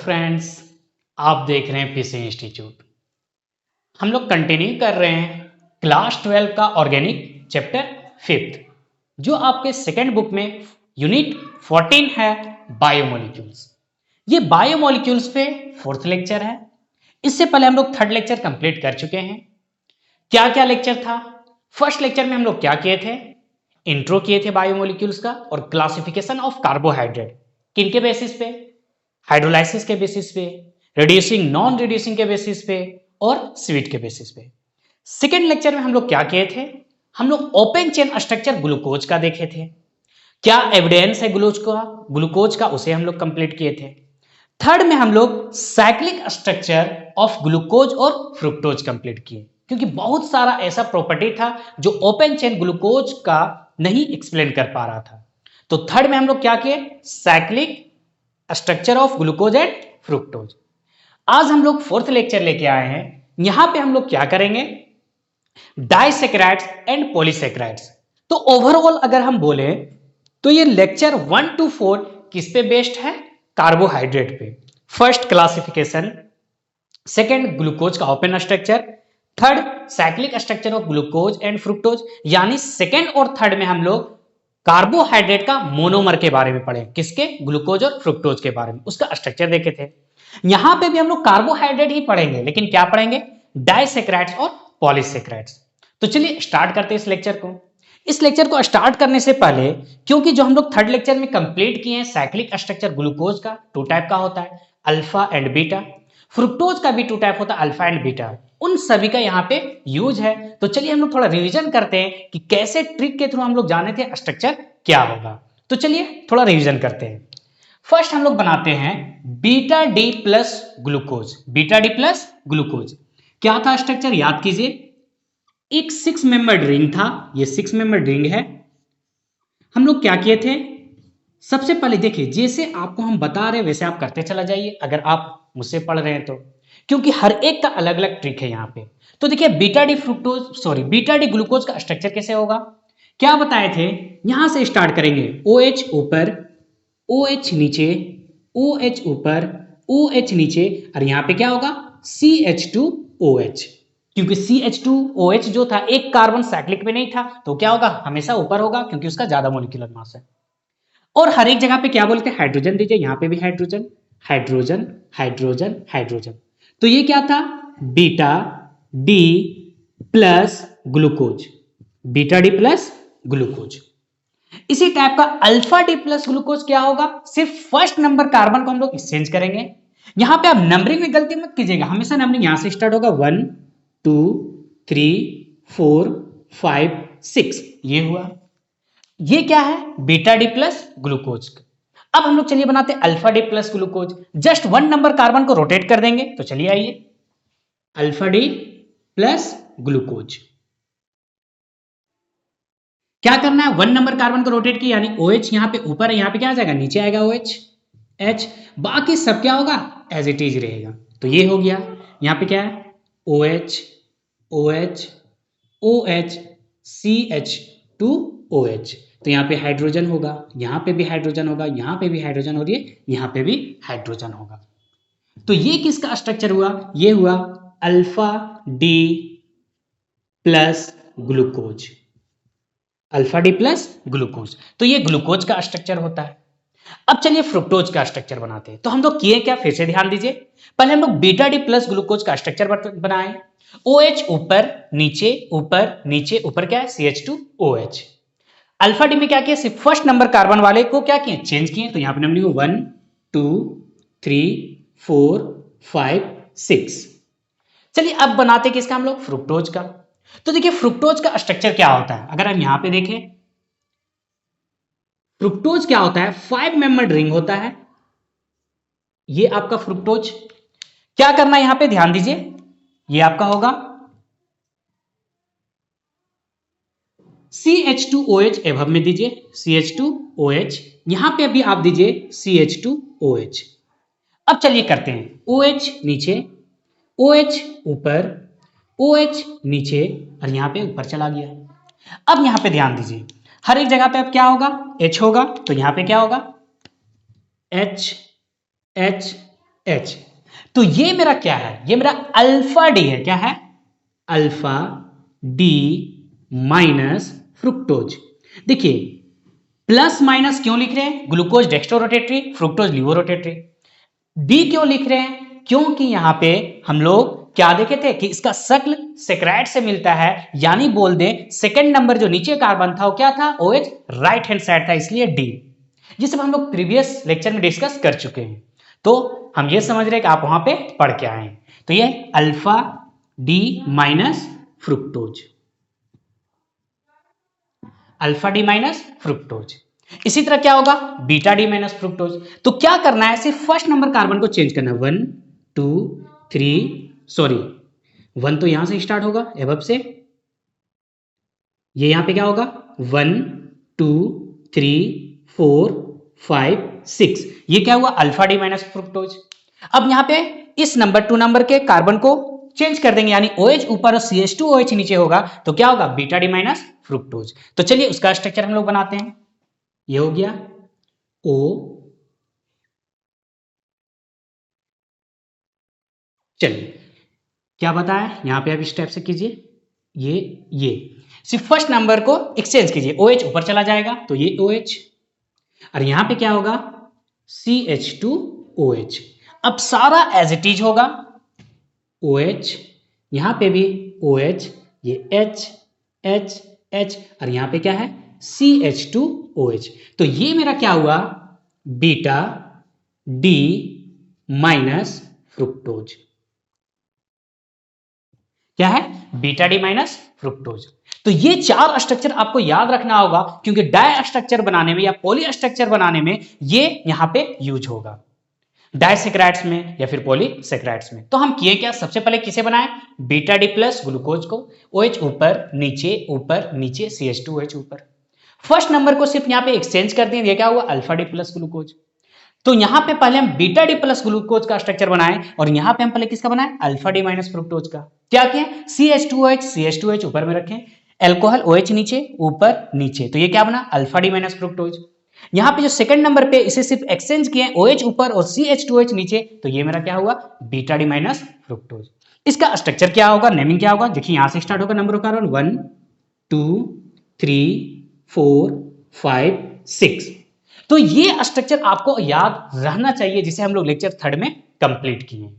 Friends, आप देख रहे हैं पीसी इंस्टीट्यूट। हम लोग कंटिन्यू कर रहे हैं क्लास 12 का ऑर्गेनिक चैप्टर 5th, जो आपके सेकेंड बुक में यूनिट 14 है बायोमोलिक्यूल्स। ये बायोमोलिक्यूल्स पे फोर्थ लेक्चर है। इससे पहले हम लोग थर्ड लेक्चर कंप्लीट कर चुके हैं। क्या क्या लेक्चर था? फर्स्ट लेक्चर में हम लोग क्या किए थे? इंट्रो किए थे बायोमोलिक्यूल्स का और क्लासिफिकेशन ऑफ कार्बोहाइड्रेट किनके बेसिस पे? हाइड्रोलाइसिस के बेसिस पे, रिड्यूसिंग नॉन रिड्यूसिंग के बेसिस पे और स्वीट के बेसिस पे। सेकेंड लेक्चर में हम लोग क्या किए थे? हम लोग ओपन चेन स्ट्रक्चर ग्लूकोज का देखे थे। क्या एविडेंस है ग्लूकोज का उसे हम लोग कंप्लीट किए थे। थर्ड में हम लोग साइक्लिक स्ट्रक्चर ऑफ ग्लूकोज और फ्रुक्टोज कंप्लीट किए, क्योंकि बहुत सारा ऐसा प्रॉपर्टी था जो ओपन चेन ग्लूकोज का नहीं एक्सप्लेन कर पा रहा था। तो थर्ड में हम लोग क्या किए? Cyclic structure of glucose and fructose. आज हम लोग फोर्थ लेक्चर लेके आए हैं। यहां पे हम लोग क्या करेंगे? Disaccharides and polysaccharides. तो ओवरऑल अगर हम बोले तो ये लेक्चर 1 to 4 किस पे बेस्ड है? कार्बोहाइड्रेट पे। फर्स्ट क्लासिफिकेशन, सेकंड ग्लूकोज का open structure, third cyclic structure of glucose and fructose. यानी सेकंड और थर्ड में हम लोग कार्बोहाइड्रेट का मोनोमर के बारे में पढ़े, किसके? ग्लूकोज और फ्रुक्टोज के बारे में, उसका स्ट्रक्चर देखे थे। यहां पे भी हम लोग कार्बोहाइड्रेट ही पढ़ेंगे, लेकिन क्या पढ़ेंगे? डाइसैकेराइड्स और पॉलीसैकेराइड्स। तो चलिए स्टार्ट करते हैं इस लेक्चर को। इस लेक्चर को स्टार्ट करने से पहले, क्योंकि जो हम लोग थर्ड लेक्चर में कंप्लीट किए हैं साइक्लिक स्ट्रक्चर ग्लूकोज का 2 टाइप का होता है, अल्फा एंड बीटा। फ्रुक्टोज का भी 2 टाइप होता है, अल्फा एंड बीटा। उन सभी का यहाँ पे यूज है। तो चलिए हम लोग थोड़ा रिवीजन करते हैं कि कैसे ट्रिक के थ्रू हम लोग जाने थे स्ट्रक्चर क्या होगा। तो चलिए थोड़ा रिवीजन करते हैं। फर्स्ट हम लोग बनाते हैं beta D plus glucose. Beta D plus glucose क्या था स्ट्रक्चर? याद कीजिए, एक 6 मेंबर्ड रिंग था। ये 6 मेंबर्ड रिंग है। हम लोग क्या किए थे? सबसे पहले देखिए, जैसे आपको हम बता रहे हैं वैसे आप करते चला जाइए, अगर आप मुझसे पढ़ रहे हैं तो, क्योंकि हर एक का अलग अलग ट्रिक है यहाँ पे। तो देखिए बीटा डी ग्लूकोज का स्ट्रक्चर कैसे होगा? क्या बताए थे? यहां से स्टार्ट करेंगे, OH ऊपर, OH नीचे, OH ऊपर, OH नीचे, और यहां पे क्या होगा? CH2OH। क्योंकि CH2OH जो था एक कार्बन साइक्लिक में नहीं था, तो क्या होगा? हमेशा ऊपर होगा, क्योंकि उसका ज्यादा मोलिकुलर मास है। और हर एक जगह पे क्या बोलते हैं? हाइड्रोजन दीजिए। यहां पे भी हाइड्रोजन, हाइड्रोजन, हाइड्रोजन, हाइड्रोजन। तो ये क्या था? Beta D plus glucose. Beta D plus glucose. इसी टाइप का अल्फा डी प्लस ग्लूकोज क्या होगा? सिर्फ फर्स्ट नंबर कार्बन को हम लोग एक्सचेंज करेंगे। यहां पे आप नंबरिंग में गलती मत कीजिएगा, हमेशा नंबरिंग यहां से स्टार्ट होगा, 1 2 3 4 5 6। ये हुआ। ये क्या है? Beta D plus glucose. अब हम लोग चलिए बनाते हैं alpha D plus glucose. Just 1 number carbon को रोटेट कर देंगे। तो चलिए आइए, अल्फा डी प्लस ग्लूकोज। क्या करना है? 1 नंबर कार्बन को रोटेट किया, यानी OH यहां पे ऊपर है, यहां पे क्या आ जाएगा? नीचे आएगा OH, H। बाकी सब क्या होगा? एज इट इज रहेगा। तो ये हो गया। यहां पे क्या है? OH, OH, OH, CH2OH। तो यहाँ पे हाइड्रोजन होगा, यहाँ पे भी हाइड्रोजन होगा, यहाँ पे भी हाइड्रोजन, और ये यहाँ पे भी हाइड्रोजन होगा। तो ये किसका स्ट्रक्चर हुआ? ये हुआ alpha D plus glucose. Alpha D plus glucose. तो ये ग्लूकोज का स्ट्रक्चर होता है। अब चलिए फ्रुक्टोज का स्ट्रक्चर बनाते हैं। तो हम लोग किए क्या? फिर से ध्यान दीजिए। पहले हम लोग बीटा डी प्लस ग्लूकोज का स्ट्रक्चर बनाए। OH ऊपर नीचे, ऊपर नीचे, ऊपर क्या है? CH2OH। अल्फा डी में क्या किया? सिर्फ फर्स्ट नंबर कार्बन वाले को क्या किए? चेंज किए। तो यहां पर नंबर 1 2 3 4 5 6। चलिए अब बनाते किसका हम लोग? फ्रुक्टोज का। तो देखिए फ्रुक्टोज का स्ट्रक्चर क्या होता है? अगर हम यहां पे देखें, फ्रुक्टोज क्या होता है? 5 मेंबर्ड रिंग होता है। ये आपका फ्रुक्टोज। क्या करना है यहां पे? ध्यान दीजिए, ये आपका होगा CH2OH एभव में दीजिए, CH2OH। यहां पे भी आप दीजिए CH2OH। अब चलिए करते हैं, OH नीचे, OH ऊपर, OH नीचे, और यहां पे ऊपर चला गया। अब यहां पे ध्यान दीजिए, हर एक जगह पे अब क्या होगा? H होगा। तो यहां पे क्या होगा? H, H, H। तो ये मेरा क्या है, ये मेरा अल्फा डी है। क्या है? Alpha D minus fructose. देखिए प्लस माइनस क्यों लिख रहे हैं? Glucose dextro rotatory, fructose laevo rotatory. D क्यों लिख रहे हैं? क्योंकि यहां पे हम लोग क्या देखे थे कि इसका शक्ल सेक्राइड से मिलता है, यानी बोल दे सेकंड नंबर जो नीचे कार्बन था वो क्या था? OH राइट हैंड साइड था, इसलिए डी, जिसे हम लोग प्रीवियस लेक्चर में डिस्कस कर चुके हैं। तो हम ये समझ रहे हैं कि आप वहां पे पढ़ के आए। तो ये alpha D minus fructose, alpha D minus fructose. इसी तरह क्या होगा? Beta D minus fructose. तो क्या करना है? सिर्फ फर्स्ट नंबर कार्बन को चेंज करना है। 1 2 3, सॉरी 1 तो यहां से स्टार्ट होगा एबव से, ये यहां पे क्या होगा? 1 2 3 4 5 6, ये क्या हुआ? Alpha D minus fructose. अब यहां पे इस नंबर 2 नंबर के कार्बन को चेंज कर देंगे, यानी OH ऊपर और CH2OH नीचे होगा, तो क्या होगा? Beta D minus fructose. तो चलिए उसका स्ट्रक्चर हम लोग बनाते हैं। ये हो गया O, चलिए क्या बताया यहां पे, अब इस टाइप से कीजिए। ये सिर्फ फर्स्ट नंबर को एक्सचेंज कीजिए, OH ऊपर चला जाएगा तो ये OH, और यहां पे क्या होगा? CH2OH। अब सारा एज इट इज होगा, OH, यहां पे भी OH, ये H H H, और यहां पे क्या है? CH2OH। तो ये मेरा क्या हुआ? Beta D minus fructose. क्या है? Beta D minus fructose. तो ये चार स्ट्रक्चर आपको याद रखना होगा, क्योंकि डाई स्ट्रक्चर बनाने में या पॉली स्ट्रक्चर बनाने में ये यहां पे यूज होगा, डाइसेक्राइड्स में या फिर पॉलीसेक्राइड्स में। तो हम किए क्या? सबसे पहले किसे बनाए? बीटा डी प्लस ग्लूकोज को, OH ऊपर नीचे CH2OH ऊपर। फर्स्ट नंबर को सिर्फ यहां पे एक्सचेंज कर दिए, ये क्या हुआ? Alpha D plus glucose. तो यहां पे पहले हम बीटा डी प्लस ग्लूकोज का स्ट्रक्चर बनाए, और यहां पे हम पहले किसका बनाए? अल्फा डी माइनस फ्रुक्टोज का। क्या किया? CH2OH ऊपर में रखें, एल्कोहल OH ऊपर नीचे, तो ये क्या बना? Alpha D minus fructose. यहां पे जो सेकंड नंबर पे इसे सिर्फ एक्सचेंज किए, OH ऊपर और CH2OH नीचे, तो ये मेरा क्या हुआ? Beta D minus fructose. इसका स्ट्रक्चर क्या होगा? नेमिंग क्या होगा? देखिए यहां से स्टार्ट होगा नंबर ऑफ कार्बन 1 2 3 4 5 6। तो ये स्ट्रक्चर आपको याद रहना चाहिए, जिसे हम लोग लेक्चर 3 में कंप्लीट किए।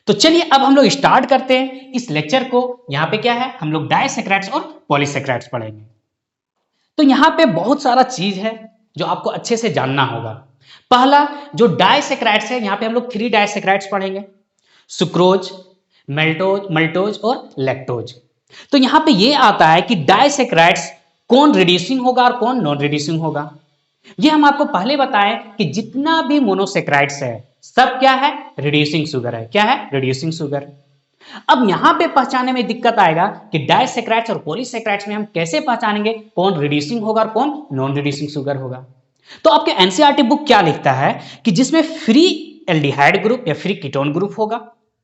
तो चलिए अब हम लोग स्टार्ट करते हैं इस लेक्चर को। यहां पे क्या है? हम लोग डाइसेक्राइड्स और पॉलीसेक्राइड्स पढ़ेंगे। तो यहां पे बहुत सारा चीज है जो आपको अच्छे से जानना होगा। पहला जो डाइसेक्राइड्स है, यहां पे हम लोग 3 डाइसेक्राइड्स पढ़ेंगे, सुक्रोज, मल्टोज और लैक्टोज। तो यहां पे ये आता है कि डाइसेक्राइड्स कौन रिड्यूसिंग होगा और कौन नॉन रिड्यूसिंग होगा। ये हम आपको पहले बताएं कि जितना भी मोनोसेक्राइड्स है सब क्या है? रिड्यूसिंग शुगर है। क्या है? Reducing sugar. अब यहां पे पहचानने में दिक्कत आएगा कि डाइसेक्राइड्स और पॉलीसेक्राइड्स में हम कैसे पहचानेंगे कौन रिड्यूसिंग होगा और कौन नॉन रिड्यूसिंग शुगर होगा। तो आपके एनसीईआरटी बुक क्या लिखता है कि जिसमें फ्री एल्डिहाइड ग्रुप या फ्री कीटोन ग्रुप होगा।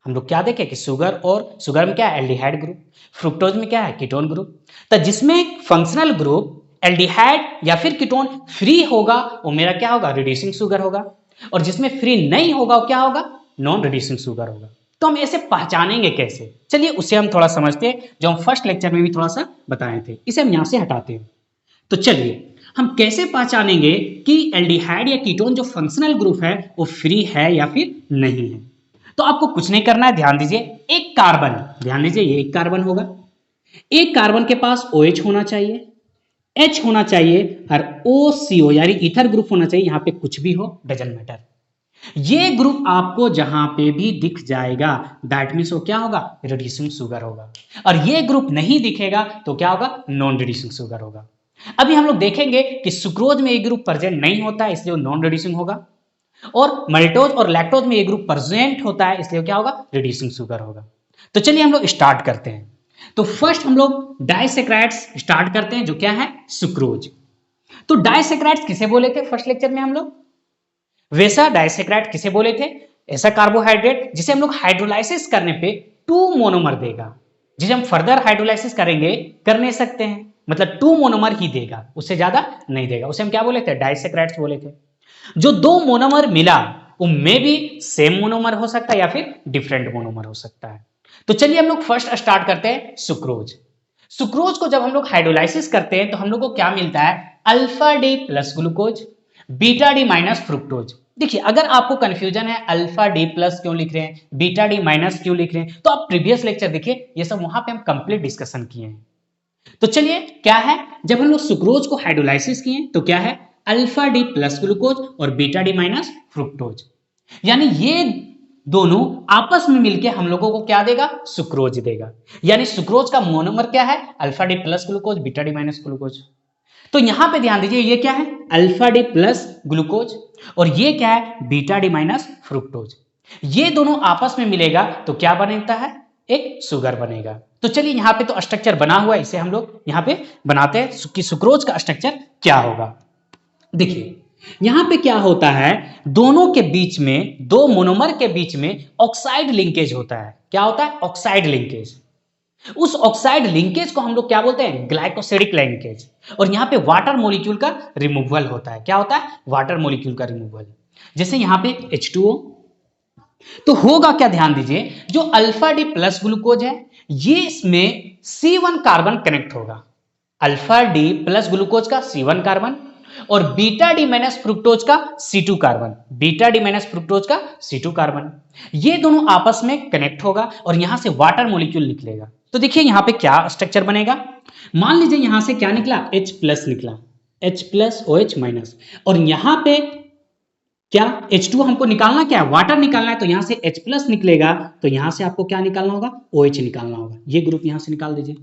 हम लोग क्या देखें कि शुगर में क्या है? Aldehyde group. फ्रुक्टोज में क्या है? Ketone group. तो जिसमें फंक्शनल ग्रुप एल्डिहाइड या फिर कीटोन फ्री होगा वो मेरा क्या होगा? रिड्यूसिंग शुगर होगा। और जिसमें फ्री नहीं होगा वो क्या होगा? नॉन रिड्यूसिंग शुगर होगा। तो हम ऐसे पहचानेंगे कैसे? चलिए उसे हम थोड़ा समझते हैं, जो हम फर्स्ट लेक्चर में भी थोड़ा सा बताए थे। इसे हम यहां से हटाते हैं। तो चलिए हम कैसे पहचानेंगे कि एल्डिहाइड या कीटोन जो फंक्शनल ग्रुप है वो फ्री है या फिर नहीं है। तो आपको कुछ नहीं करना है, ध्यान दीजिए। एक कार्बन, ध्यान दीजिए, ये एक कार्बन होगा, एक कार्बन के पास OH होना चाहिए, H होना चाहिए और OCO यानी ईथर ग्रुप होना चाहिए। यहां पे कुछ भी हो, डजंट मैटर। ये ग्रुप आपको जहां पे भी दिख जाएगा दैट मींस वो क्या होगा? रिड्यूसिंग शुगर होगा। और ये ग्रुप नहीं दिखेगा तो क्या होगा? नॉन रिड्यूसिंग शुगर होगा। अभी हम लोग देखेंगे कि सुक्रोज में ये ग्रुप प्रेजेंट नहीं होता है, इसलिए नॉन रिड्यूसिंग होगा, और मल्टोज और लैक्टोज में ये ग्रुप प्रेजेंट होता है, इसलिए क्या होगा? रिड्यूसिंग शुगर होगा। तो चलिए हम लोग स्टार्ट करते हैं। तो फर्स्ट हम लोग डाइसेक्राइड्स स्टार्ट करते हैं, जो क्या है? सुक्रोज। तो डाइसेक्राइड्स किसे बोले थे फर्स्ट लेक्चर में हम लोग? वैसा डाइसेक्राइड किसे बोले थे? ऐसा कार्बोहाइड्रेट जिसे हम लोग हाइड्रोलाइसिस करने पे 2 मोनोमर देगा, जिसे हम फर्दर हाइड्रोलाइसिस करेंगे कर नहीं सकते हैं, मतलब 2 मोनोमर ही देगा, उससे ज्यादा नहीं देगा। उसे हम क्या बोले थे? डाइसेक्राइड्स बोले थे। जो 2 मोनोमर मिला वो मे भी सेम मोनोमर हो सकता है या फिर डिफरेंट मोनोमर हो सकता है। तो चलिए हम लोग फर्स्ट स्टार्ट करते हैं सुक्रोज। सुक्रोज को जब हम लोग हाइड्रोलाइसिस करते हैं तो हम लोग को क्या मिलता है, alpha D plus glucose, beta D minus fructose. देखिए अगर आपको कंफ्यूजन है अल्फा डी प्लस क्यों लिख रहे हैं, बीटा डी माइनस क्यों लिख रहे हैं, तो आप प्रीवियस लेक्चर देखिए, ये सब वहां पे हम कंप्लीट डिस्कशन किए हैं। तो चलिए क्या है, जब हम लोग सुक्रोज को हाइड्रोलाइसिस किए तो क्या है, अल्फा डी प्लस ग्लूकोज और बीटा डी माइनस फ्रुक्टोज, यानी ये दोनों आपस में मिलकर हम लोगों को क्या देगा, सुक्रोज देगा। यानी सुक्रोज का मोनोमर क्या है, alpha D plus glucose beta D minus glucose. तो यहां पे ध्यान दीजिए, ये क्या है, अल्फा डी प्लस ग्लूकोज और ये क्या है, बीटा डी माइनस फ्रुक्टोज। ये दोनों आपस में मिलेगा तो क्या बनता है, एक शुगर बनेगा। तो चलिए यहां पे तो स्ट्रक्चर बना हुआ है, इसे हम लोग यहां पे बनाते हैं कि सुक्रोज का स्ट्रक्चर क्या होगा। देखिए यहां पे क्या होता है, दोनों के बीच में, दो मोनोमर के बीच में ऑक्साइड लिंकेज होता है। क्या होता है, ऑक्साइड लिंकेज। उस ऑक्साइड लिंकेज को हम लोग क्या बोलते हैं, ग्लाइकोसिडिक लिंकेज। और यहां पे वाटर मॉलिक्यूल का रिमूवल होता है। क्या होता है, वाटर मॉलिक्यूल का रिमूवल। जैसे यहां पे H2O, तो होगा क्या, ध्यान दीजिए, जो अल्फा डी प्लस ग्लूकोज है ये इसमें C1 कार्बन कनेक्ट होगा, अल्फा डी प्लस ग्लूकोज का C1 कार्बन और बीटा डी माइनस फ्रुक्टोज का C2 carbon, beta D minus fructose का C2 कार्बन, ये दोनों आपस में कनेक्ट होगा और यहां से वाटर मॉलिक्यूल निकलेगा। तो देखिए यहां पे क्या स्ट्रक्चर बनेगा, मान लीजिए यहां से क्या निकला, H प्लस निकला, H प्लस OH माइनस, और यहां पे क्या, H2 हमको निकालना क्या है, वाटर निकालना है, तो यहां से H प्लस निकलेगा, तो यहां से आपको क्या निकालना होगा, OH निकालना होगा। ये ग्रुप यहां से निकाल दीजिए,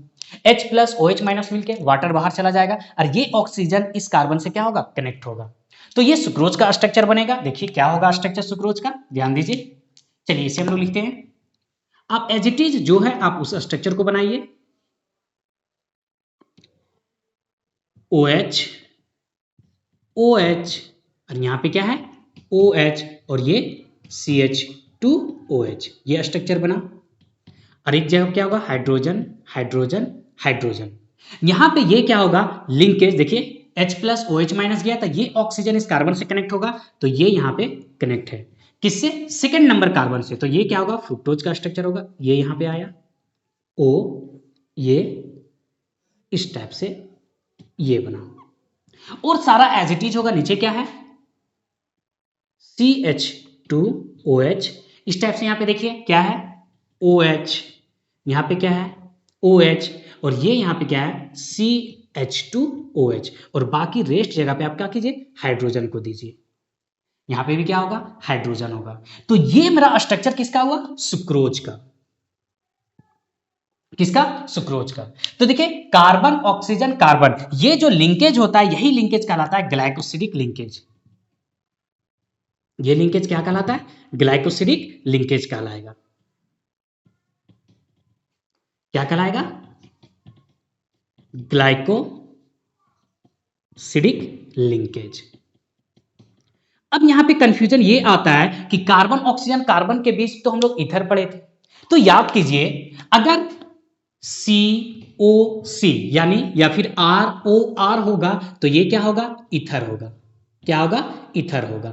H प्लस OH माइनस मिलके वाटर बाहर चला जाएगा और ये ऑक्सीजन इस कार्बन से क्या होगा, कनेक्ट होगा। तो ये सुक्रोज का स्ट्रक्चर बनेगा। देखिए क्या होगा स्ट्रक्चर सुक्रोज का, ध्यान दीजिए। चलिए इसे हम लोग लिखते हैं, आप एज इट इज जो है आप उस स्ट्रक्चर को बनाइए, OH OH और यहां पे क्या है, OH और ये CH2OH, ये स्ट्रक्चर बना। और एक जगह क्या होगा, हाइड्रोजन हाइड्रोजन हाइड्रोजन। यहां पे ये क्या होगा, लिंकेज। देखिए H प्लस OH माइनस गया तो ये ऑक्सीजन इस कार्बन से कनेक्ट होगा, तो ये यहां पे कनेक्ट है किससे, सेकंड नंबर कार्बन से। तो ये क्या होगा, फ्रुक्टोज का स्ट्रक्चर होगा। ये यहां पे आया O, ये इस टाइप से ये बना और सारा एज इट इज होगा। नीचे क्या है, CH2OH, इस टाइप से यहां पे देखिए क्या है, OH, यहां पे क्या है, OH, और ये यहां पे क्या है, CH2OH, और बाकी रेस्ट जगह पे आप क्या कीजिए, हाइड्रोजन को दीजिए। यहां पे भी क्या होगा, हाइड्रोजन होगा। तो ये मेरा स्ट्रक्चर किसका हुआ, सुक्रोज का। किसका, सुक्रोज का। तो देखिए कार्बन ऑक्सीजन कार्बन, ये जो लिंकेज होता है यही लिंकेज कहलाता है ग्लाइकोसिडिक लिंकेज। ये लिंकेज क्या कहलाता है, ग्लाइकोसिडिक लिंकेज कहलाएगा। क्या कहलाएगा, ग्लाइकोसिडिक लिंकेज। अब यहां पे कंफ्यूजन ये आता है कि कार्बन ऑक्सीजन कार्बन के बीच तो हम लोग ईथर पढ़े थे, तो याद कीजिए अगर COC यानी या फिर ROR होगा तो ये क्या होगा, ईथर होगा। क्या होगा, ईथर होगा।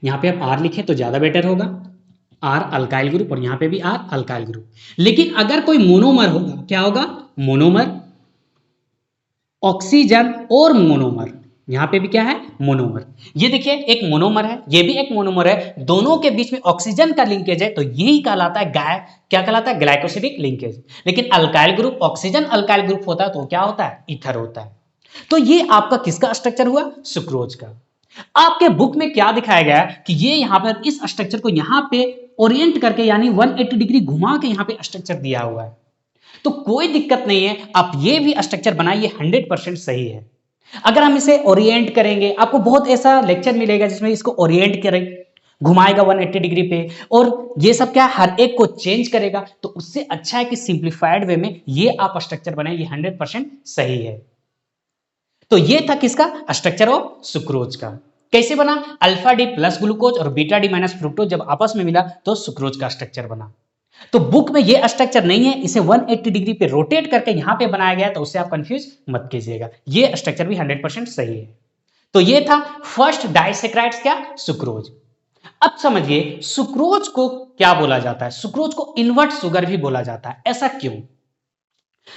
यहां पे आप R लिखें तो ज्यादा बेटर होगा, R अल्काइल ग्रुप और यहां पे भी R अल्काइल ग्रुप। लेकिन अगर कोई मोनोमर होगा, क्या होगा, मोनोमर, ऑक्सीजन और मोनोमर, यहां पे भी क्या है, मोनोमर। ये देखिए एक मोनोमर है, ये भी एक मोनोमर है, दोनों के बीच में ऑक्सीजन का लिंकेज है, तो यही कहलाता है क्या कहलाता है, ग्लाइकोसिडिक लिंकेज। लेकिन alkyl group, oxygen alkyl group होता है तो क्या होता है, ईथर होता है। तो ये आपका किसका स्ट्रक्चर हुआ, सुक्रोज का। आपके बुक में क्या दिखाया गया है कि ये यहां पर इस स्ट्रक्चर को यहां पे ओरिएंट करके यानी 180 डिग्री घुमा के यहां पे स्ट्रक्चर दिया हुआ है, तो कोई दिक्कत नहीं है, आप ये भी स्ट्रक्चर बनाइए, 100% सही है। अगर हम इसे ओरिएंट करेंगे, आपको बहुत ऐसा लेक्चर मिलेगा जिसमें इसको ओरिएंट करें, घुमाएगा 180 डिग्री पे, और ये सब क्या हर एक को चेंज करेगा, तो उससे अच्छा है कि सिंप्लीफाइड वे में ये आप स्ट्रक्चर बनाए, ये 100% सही है। तो ये था किसका, स्ट्रक्चर ऑफ सुक्रोज का। कैसे बना, अल्फा डी प्लस ग्लूकोज और बीटा डी माइनस फ्रुक्टोज जब आपस में मिला तो सुक्रोज का स्ट्रक्चर बना। तो बुक में ये स्ट्रक्चर नहीं है, इसे 180 डिग्री पे रोटेट करके यहां पे बनाया गया, तो उससे आप कंफ्यूज मत कीजिएगा, ये स्ट्रक्चर भी 100% सही है। तो ये था फर्स्ट डाइसैकराइड्स क्या, सुक्रोज। अब समझिए सुक्रोज को क्या बोला जाता है, सुक्रोज को इन्वर्ट शुगर भी बोला जाता है। ऐसा क्यों?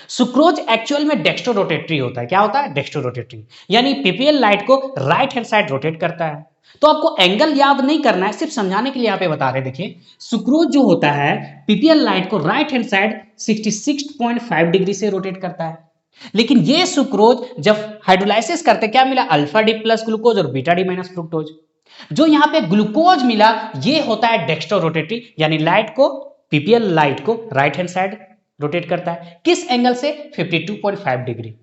सुक्रोज एक्चुअल में डेक्स्ट्रो रोटेटरी होता है। क्या होता है? डेक्स्ट्रो रोटेटरी, यानी पीपीएल लाइट को राइट हैंड साइड रोटेट करता है। तो आपको एंगल याद नहीं करना है, सिर्फ समझाने के लिए यहां पे बता रहे। देखिए सुक्रोज जो होता है पीपीएल लाइट को राइट हैंड साइड 66.5 डिग्री से रोटेट करता है। लेकिन ये सुक्रोज जब हाइड्रोलाइसिस करते क्या मिला? अल्फा डी प्लस ग्लूकोज और बीटा डी माइनस फ्रुक्टोज। जो यहां पे ग्लूकोज मिला ये होता है डेक्स्ट्रो रोटेटरी, यानी लाइट को पीपीएल लाइट को राइट हैंड साइड रोटेट करता है। किस एंगल से? 52.5 डिग्री।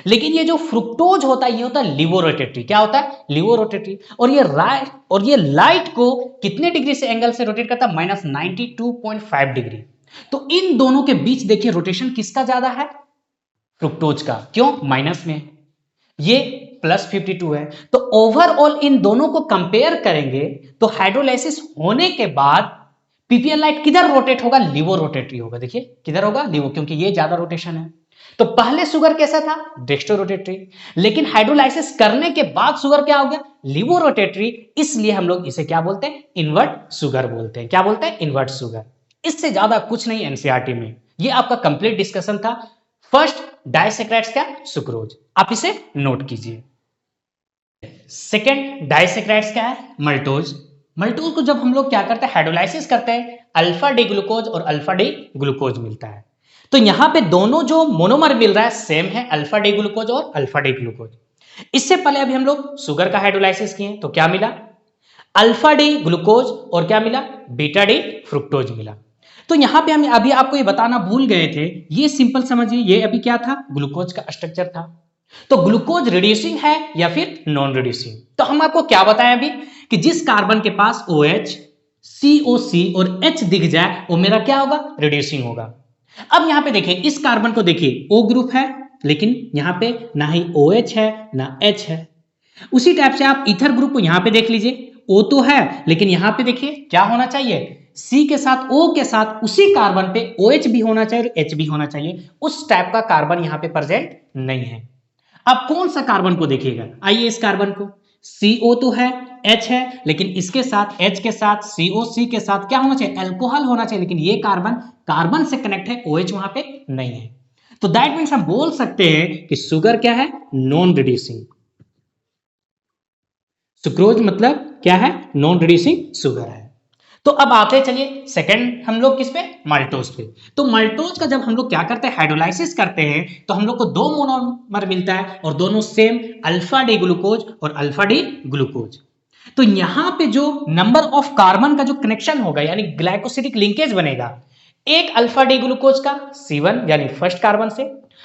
लेकिन ये जो फ्रुक्टोज होता है ये होता है लिवो रोटेटरी। क्या होता है? लिवो रोटेटरी। और ये लाइट को कितने डिग्री से एंगल से रोटेट करता है? -92.5 डिग्री। तो इन दोनों के बीच देखिए रोटेशन किसका ज्यादा है? फ्रुक्टोज का। क्यों? माइनस में, ये +52 है। तो ओवरऑल इन दोनों को कंपेयर करेंगे तो हाइड्रोलाइसिस होने के बाद पीपीएल लाइट किधर रोटेट होगा? लिवो रोटेटरी होगा। देखिए किधर होगा? लिवो, क्योंकि ये ज्यादा रोटेशन है। तो पहले शुगर कैसा था? Dextro rotatory. लेकिन हाइड्रोलाइसिस करने के बाद शुगर क्या हो गया? लिवो रोटेटरी। इसलिए हम लोग इसे क्या बोलते हैं? इन्वर्ट शुगर बोलते हैं। क्या बोलते हैं? Invert sugar. इससे ज्यादा कुछ नहीं एनसीईआरटी में। ये आपका कंप्लीट डिस्कशन था फर्स्ट डाइसैकेराइड्स का सुक्रोज। आप इसे नोट कीजिए। सेकेंड डाइसैकेराइड्स क्या है? मल्टोज। मल्टोज को जब हम लोग क्या करते हैं? हाइड्रोलाइसिस करते हैं, अल्फा डी ग्लूकोज और अल्फा डी ग्लूकोज मिलता है। तो यहां पे दोनों जो मोनोमर मिल रहा है सेम है, अल्फा डी ग्लूकोज और अल्फा डी ग्लूकोज। इससे पहले अभी हम लोग शुगर का हाइड्रोलाइसिस किए तो क्या मिला? अल्फा डी ग्लूकोज और क्या मिला? बीटा डी फ्रुक्टोज मिला। तो यहां पे हम अभी आपको ये बताना भूल गए थे, ये सिंपल समझिए, ये अभी क्या था? ग्लूकोज का स्ट्रक्चर था। तो ग्लूकोज रिड्यूसिंग है या फिर नॉन रिड्यूसिंग? तो हम आपको क्या बताएं अभी कि जिस कार्बन के पास OH, COC और H दिख जाए वो मेरा क्या होगा? रिड्यूसिंग होगा। अब यहां पे देखिए इस कार्बन को देखिए O ग्रुप है, लेकिन यहां पे ना ही OH है ना H है। उसी टाइप से आप ईथर ग्रुप को यहां पे देख लीजिए, O तो है लेकिन यहां पे देखिए क्या होना चाहिए? C के साथ O के साथ उसी कार्बन पे OH भी होना चाहिए और H भी होना चाहिए। उस टाइप का कार्बन यहां पे प्रेजेंट नहीं है। अब कौन सा कार्बन को देखिएगा? आइए इस कार्बन को, CO तो है, H है, लेकिन इसके साथ H के साथ COC के साथ क्या होना चाहिए? अल्कोहल होना चाहिए। लेकिन ये कार्बन से कनेक्ट है, OH वहां पे नहीं है। तो दैट मीन्स हम बोल सकते हैं कि शुगर क्या है? Non reducing. सुक्रोज मतलब क्या है? नॉन रिड्यूसिंग शुगर है। तो अब आते चलिए सेकंड हम लोग किस पे? माल्टोज पे। तो माल्टोज का जब हम लोग क्या करते हैं? हाइड्रोलाइसिस करते हैं तो हम लोग को दो मोनोमर मिलता है और दोनों सेम, अल्फा डी ग्लूकोज और अल्फा डी ग्लूकोज। तो यहां पे जो नंबर ऑफ कार्बन का जो कनेक्शन होगा यानी ग्लाइकोसिडिक लिंकेज बनेगा, एक अल्फा डी ग्लूकोज का C1 यानी फर्स्ट कार्बन से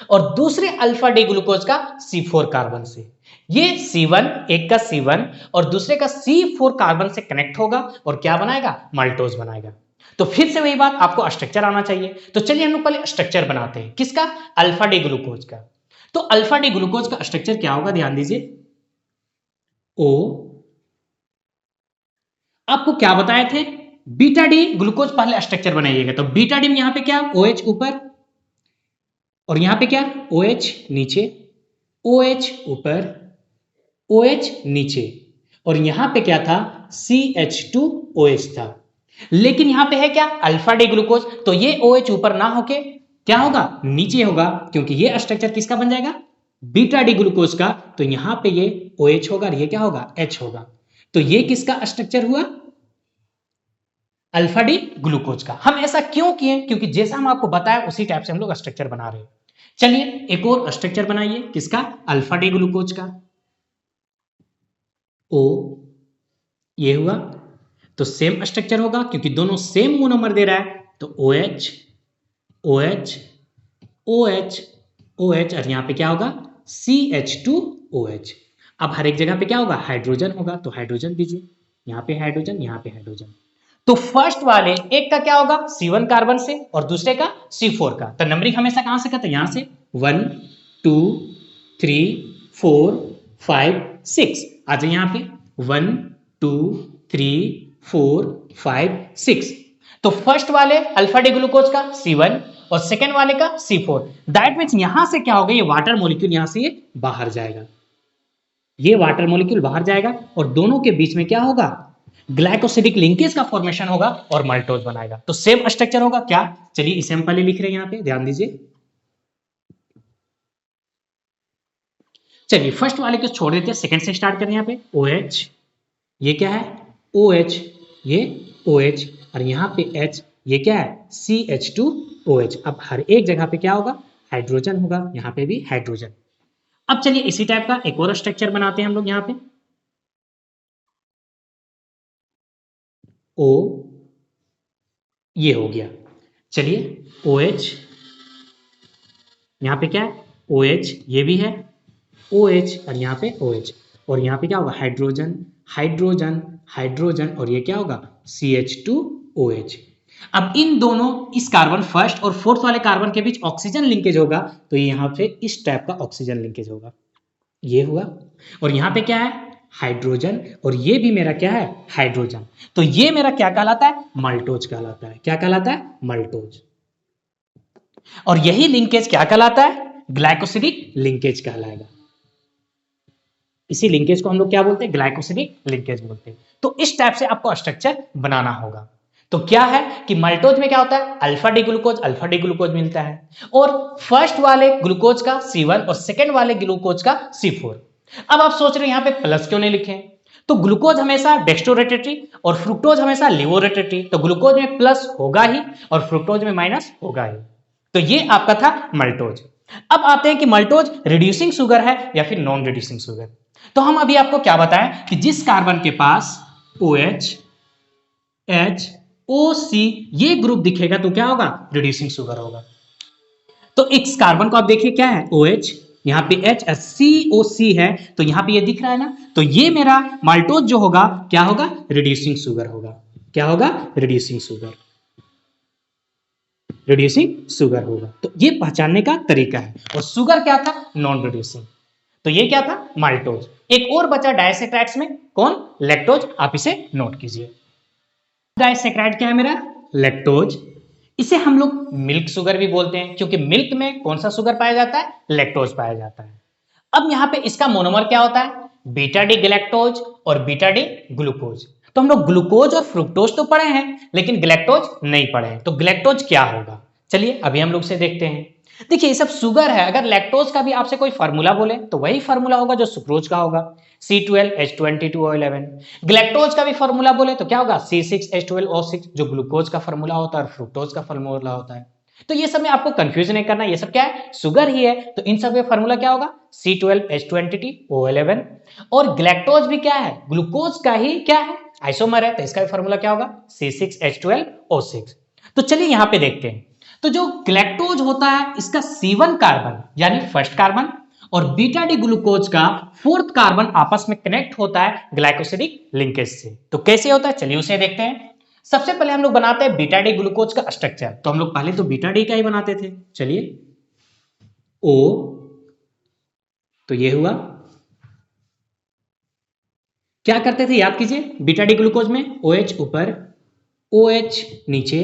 और दूसरे अल्फा डी ग्लूकोज का C4 कार्बन से। ये C1, एक का C1 और दूसरे का C4 कार्बन से कनेक्ट होगा और क्या बनाएगा? माल्टोज बनाएगा। तो फिर से वही बात, आपको स्ट्रक्चर आना चाहिए। तो चलिए हम लोग पहले स्ट्रक्चर बनाते हैं। किसका? अल्फा डी ग्लूकोज का। तो अल्फा डी ग्लूकोज का स्ट्रक्चर क्या होगा? ध्यान दीजिए, O, आपको क्या बताए थे? बीटा डी ग्लूकोज पहले स्ट्रक्चर बनाइएगा। तो बीटा डी में यहां पे क्या? OH ऊपर और यहां पे क्या? OH नीचे, OH ऊपर, OH नीचे और यहां पे क्या था? CH2OH था। लेकिन यहां पे है क्या? Alpha D glucose. तो ये OH ऊपर ना होके क्या होगा? नीचे होगा, क्योंकि ये स्ट्रक्चर किसका बन जाएगा? बीटा डी ग्लूकोज का। तो यहां पे ये OH होगा और ये क्या होगा? H होगा। तो ये किसका स्ट्रक्चर हुआ? अल्फा डी ग्लूकोज का। हम ऐसा क्यों किए? क्योंकि जैसा हम आपको बताया उसी टाइप से हम लोग स्ट्रक्चर बना रहे हैं। चलिए एक और स्ट्रक्चर बनाइए। किसका? अल्फा डी ग्लूकोज का। O, ये हुआ। तो सेम स्ट्रक्चर होगा क्योंकि दोनों सेम मोनोमर दे रहा है। तो OH, OH, OH, OH और यहां पे क्या होगा? CH2OH। अब हर एक जगह पे क्या होगा? हाइड्रोजन होगा। तो हाइड्रोजन दीजिए, यहां पे हाइड्रोजन, यहां पे हाइड्रोजन। तो फर्स्ट वाले एक का क्या होगा? C1 कार्बन से और दूसरे का C4 का। तो नंबरिंग हमेशा कहां से करते हैं? यहां से 1 2 3 4 5 6। आ जाए यहां पे 1 2 3 4 5 6। तो फर्स्ट वाले अल्फा डी ग्लूकोज का C1 और सेकेंड वाले का C4। दैट मीन्स यहां से क्या होगा? ये वाटर मॉलिक्यूल यहां से बाहर जाएगा, ये वाटर मॉलिक्यूल बाहर जाएगा और दोनों के बीच में क्या होगा? ग्लाइकोसिडिक लिंकेज का फॉर्मेशन होगा और माल्टोज बनाएगा। तो सेम स्ट्रक्चर होगा क्या, चलिए इसे हम पहले लिख रहे हैं यहां पे, ध्यान दीजिए। चलिए फर्स्ट वाले को छोड़ देते हैं, सेकंड से स्टार्ट करें। यहां पे OH, ये क्या है OH, ये OH, और यहां पे H, ये क्या है CH2OH। अब हर एक जगह पे क्या होगा, हाइड्रोजन होगा, यहां पे भी हाइड्रोजन। अब चलिए इसी टाइप का एक और स्ट्रक्चर बनाते हैं हम लोग। यहां पे O, ये हो गया। चलिए OH, यहां पे क्या है OH, ये भी है OH, और यहाँ पे OH, और यहाँ पे क्या होगा हाइड्रोजन हाइड्रोजन हाइड्रोजन, और ये क्या होगा CH2OH। अब इन दोनों, इस कार्बन फर्स्ट और फोर्थ वाले कार्बन के बीच ऑक्सीजन लिंकेज होगा, तो यहाँ पे इस टाइप का ऑक्सीजन लिंकेज होगा, ये हुआ। और यहाँ पे क्या है हाइड्रोजन, और ये भी मेरा क्या है हाइड्रोजन। तो ये मेरा क्या कहलाता है, माल्टोज कहलाता है। क्या कहलाता है, माल्टोज। और यही लिंकेज क्या कहलाता है, ग्लाइकोसिडिक लिंकेज कहलाएगा। इसी लिंकेज को हम लोग क्या बोलते हैं, ग्लाइकोसिडिक लिंकेज बोलते हैं। तो इस टाइप से आपको स्ट्रक्चर बनाना होगा। तो क्या है कि माल्टोज में क्या होता है, अल्फा डी ग्लूकोज मिलता है, और फर्स्ट वाले ग्लूकोज का C1 और सेकंड वाले ग्लूकोज का C4। अब आप सोच रहे हैं यहां पे प्लस क्यों नहीं लिखे, तो ग्लूकोज हमेशा डेक्स्ट्रोरोटेटरी और फ्रुक्टोज हमेशा लिवोरोटेटरी, तो ग्लूकोज में प्लस होगा ही और फ्रुक्टोज में माइनस होगा ही। तो ये आपका था माल्टोज। अब आते हैं कि माल्टोज रिड्यूसिंग शुगर है या फिर नॉन रिड्यूसिंग शुगर। तो हम अभी आपको क्या बताएं कि जिस कार्बन के पास OH, H, OC ये ग्रुप दिखेगा तो क्या होगा, रिड्यूसिंग शुगर होगा। तो इस कार्बन को आप देखिए क्या है OH, यहां पे HCOC है, तो यहां पे ये दिख रहा है ना, तो ये मेरा माल्टोज जो होगा क्या होगा, रिड्यूसिंग शुगर होगा। क्या होगा, रिड्यूसिंग शुगर, रिड्यूसिंग शुगर होगा। तो ये पहचानने का तरीका है। और शुगर क्या था, नॉन रिड्यूसिंग, तो ये क्या था, माल्टोज। एक और बचा डाइसैकेराइड्स में, कौन, लैक्टोज। आप इसे नोट कीजिए। डाइसैकेराइड क्या है मेरा, लैक्टोज। इसे हम लोग मिल्क शुगर भी बोलते हैं, क्योंकि मिल्क में कौन सा शुगर पाया जाता है, लैक्टोज पाया जाता है। अब यहां पे इसका मोनोमर क्या होता है, बीटा डी गैलेक्टोज और बीटा डी ग्लूकोज। तो हम लोग ग्लूकोज और फ्रुक्टोज तो पढ़े हैं, लेकिन ग्लैक्टोज नहीं पढ़े हैं। तो ग्लैक्टोज क्या होगा, चलिए अभी हम लोग से देखते हैं। देखिए ये सब शुगर है, अगर लैक्टोज का भी आपसे कोई फार्मूला बोले तो वही फार्मूला होगा जो सुक्रोज का होगा, C12H22O11। ग्लैक्टोज का भी फार्मूला बोले तो क्या होगा, C6H12O6 जो ग्लूकोज का फार्मूला होता है और फ्रुक्टोज का फार्मूला होता है। तो ये सब में आपको कंफ्यूजन नहीं करना, ये सब क्या है, शुगर ही है। तो इन सब का फार्मूला क्या होगा, C12H22O11। और ग्लैक्टोज भी क्या है, ग्लूकोज का ही क्या है, आइसोमर है, तो इसका भी फार्मूला क्या होगा, C6H12O6। तो चलिए यहां पे देखते हैं। तो जो ग्लैक्टोज होता है इसका C1 कार्बन यानी फर्स्ट कार्बन और बीटा डी ग्लूकोज का फोर्थ कार्बन आपस में कनेक्ट होता है ग्लाइकोसिडिक लिंकेज से। तो कैसे होता है, चलिए उसे देखते हैं। सबसे पहले हम लोग बनाते हैं बीटा डी ग्लूकोज का स्ट्रक्चर। तो हम लोग पहले तो बीटा डी का ही बनाते थे। चलिए O, तो ये हुआ। क्या करते थे याद कीजिए, बीटा डी ग्लूकोज में OH ऊपर OH नीचे,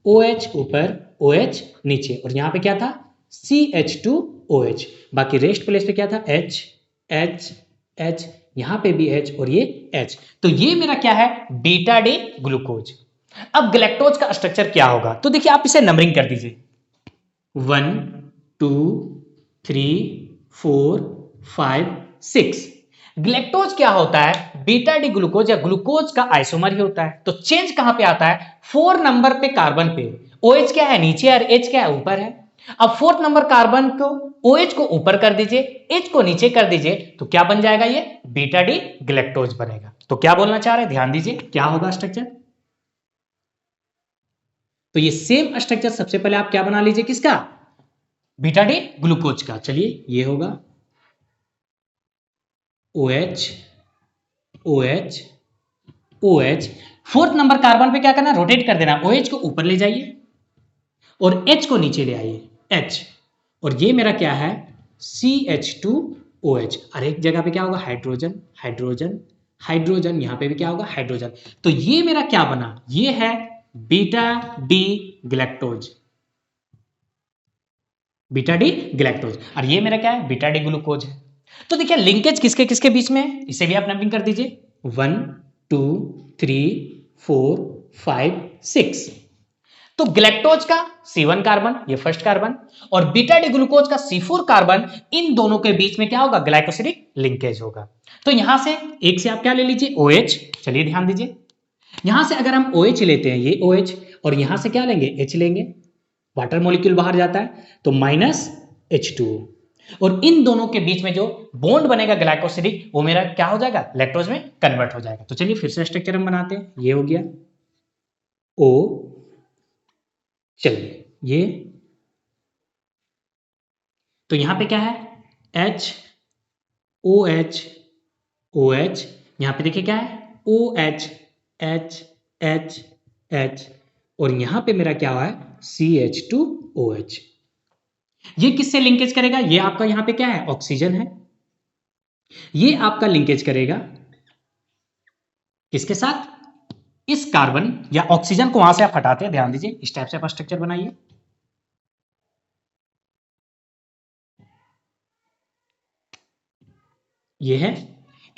OH ऊपर OH नीचे, और यहां पे क्या था CH2OH। बाकी रेस्ट प्लेस पे क्या था H H H, यहां पे भी H और ये H। तो ये मेरा क्या है, बीटा डी ग्लूकोज। अब ग्लैक्टोज का स्ट्रक्चर क्या होगा, तो देखिए आप इसे नंबरिंग कर दीजिए 1 2 3 4 5 6। ग्लैक्टोज क्या होता है, बीटा डी ग्लूकोज या ग्लूकोज का आइसोमर ही होता है। तो चेंज कहां पे आता है, 4 नंबर पे कार्बन पे। OH क्या है नीचे और H क्या है ऊपर है। अब 4th नंबर कार्बन को OH को ऊपर कर दीजिए, H को नीचे कर दीजिए, तो क्या बन जाएगा, ये बीटा डी ग्लैक्टोज बनेगा। तो क्या बोलना चाह रहे हैं, ध्यान दीजिए क्या होगा स्ट्रक्चर। तो ये सेम स्ट्रक्चर सबसे पहले आप क्या बना लीजिए, किसका, बीटा डी ग्लूकोज का। चलिए ये होगा OH OH OH। 4th number carbon पे क्या करना, रोटेट कर देना, OH को ऊपर ले जाइए और H को नीचे ले आइए H, और ये मेरा क्या है CH2OH। और एक जगह पे क्या होगा, हाइड्रोजन हाइड्रोजन हाइड्रोजन, यहां पे भी क्या होगा, हाइड्रोजन। तो ये मेरा क्या बना, ये है beta D galactose, beta D galactose. और ये मेरा क्या है, बीटा डी ग्लूकोज है। तो देखिए लिंकेज किसके किसके बीच में है, इसे भी आप नंबरिंग कर दीजिए 1 2 3 4 5 6। तो ग्लैक्टोज का C1 कार्बन, ये फर्स्ट कार्बन, और बीटा डी ग्लूकोज का C4 कार्बन, इन दोनों के बीच में क्या होगा, ग्लाइकोसिडिक लिंकेज होगा। तो यहां से एक से आप क्या ले लीजिए, OH। चलिए ध्यान दीजिए, यहां से अगर हम OH लेते हैं, ये OH, और यहां से क्या लेंगे, H लेंगे, वाटर मॉलिक्यूल बाहर जाता है तो -H2O, और इन दोनों के बीच में जो बॉन्ड बनेगा ग्लाइकोसिडिक, वो मेरा क्या हो जाएगा, लैक्टोज में कन्वर्ट हो जाएगा। तो चलिए फिर से स्ट्रक्चर हम बनाते हैं, ये हो गया O, चलिए ये, तो यहां पे क्या है, H OH OH, यहां पे देखिए क्या है, OH H H H, और यहां पे मेरा क्या हुआ है, CH2OH। ये किससे लिंकेज करेगा, ये आपका यहां पे क्या है, ऑक्सीजन है, ये आपका लिंकेज करेगा किसके साथ, इस कार्बन या ऑक्सीजन को वहां से आप हटाते हैं, ध्यान दीजिए इस टाइप से आप स्ट्रक्चर बनाइए, ये है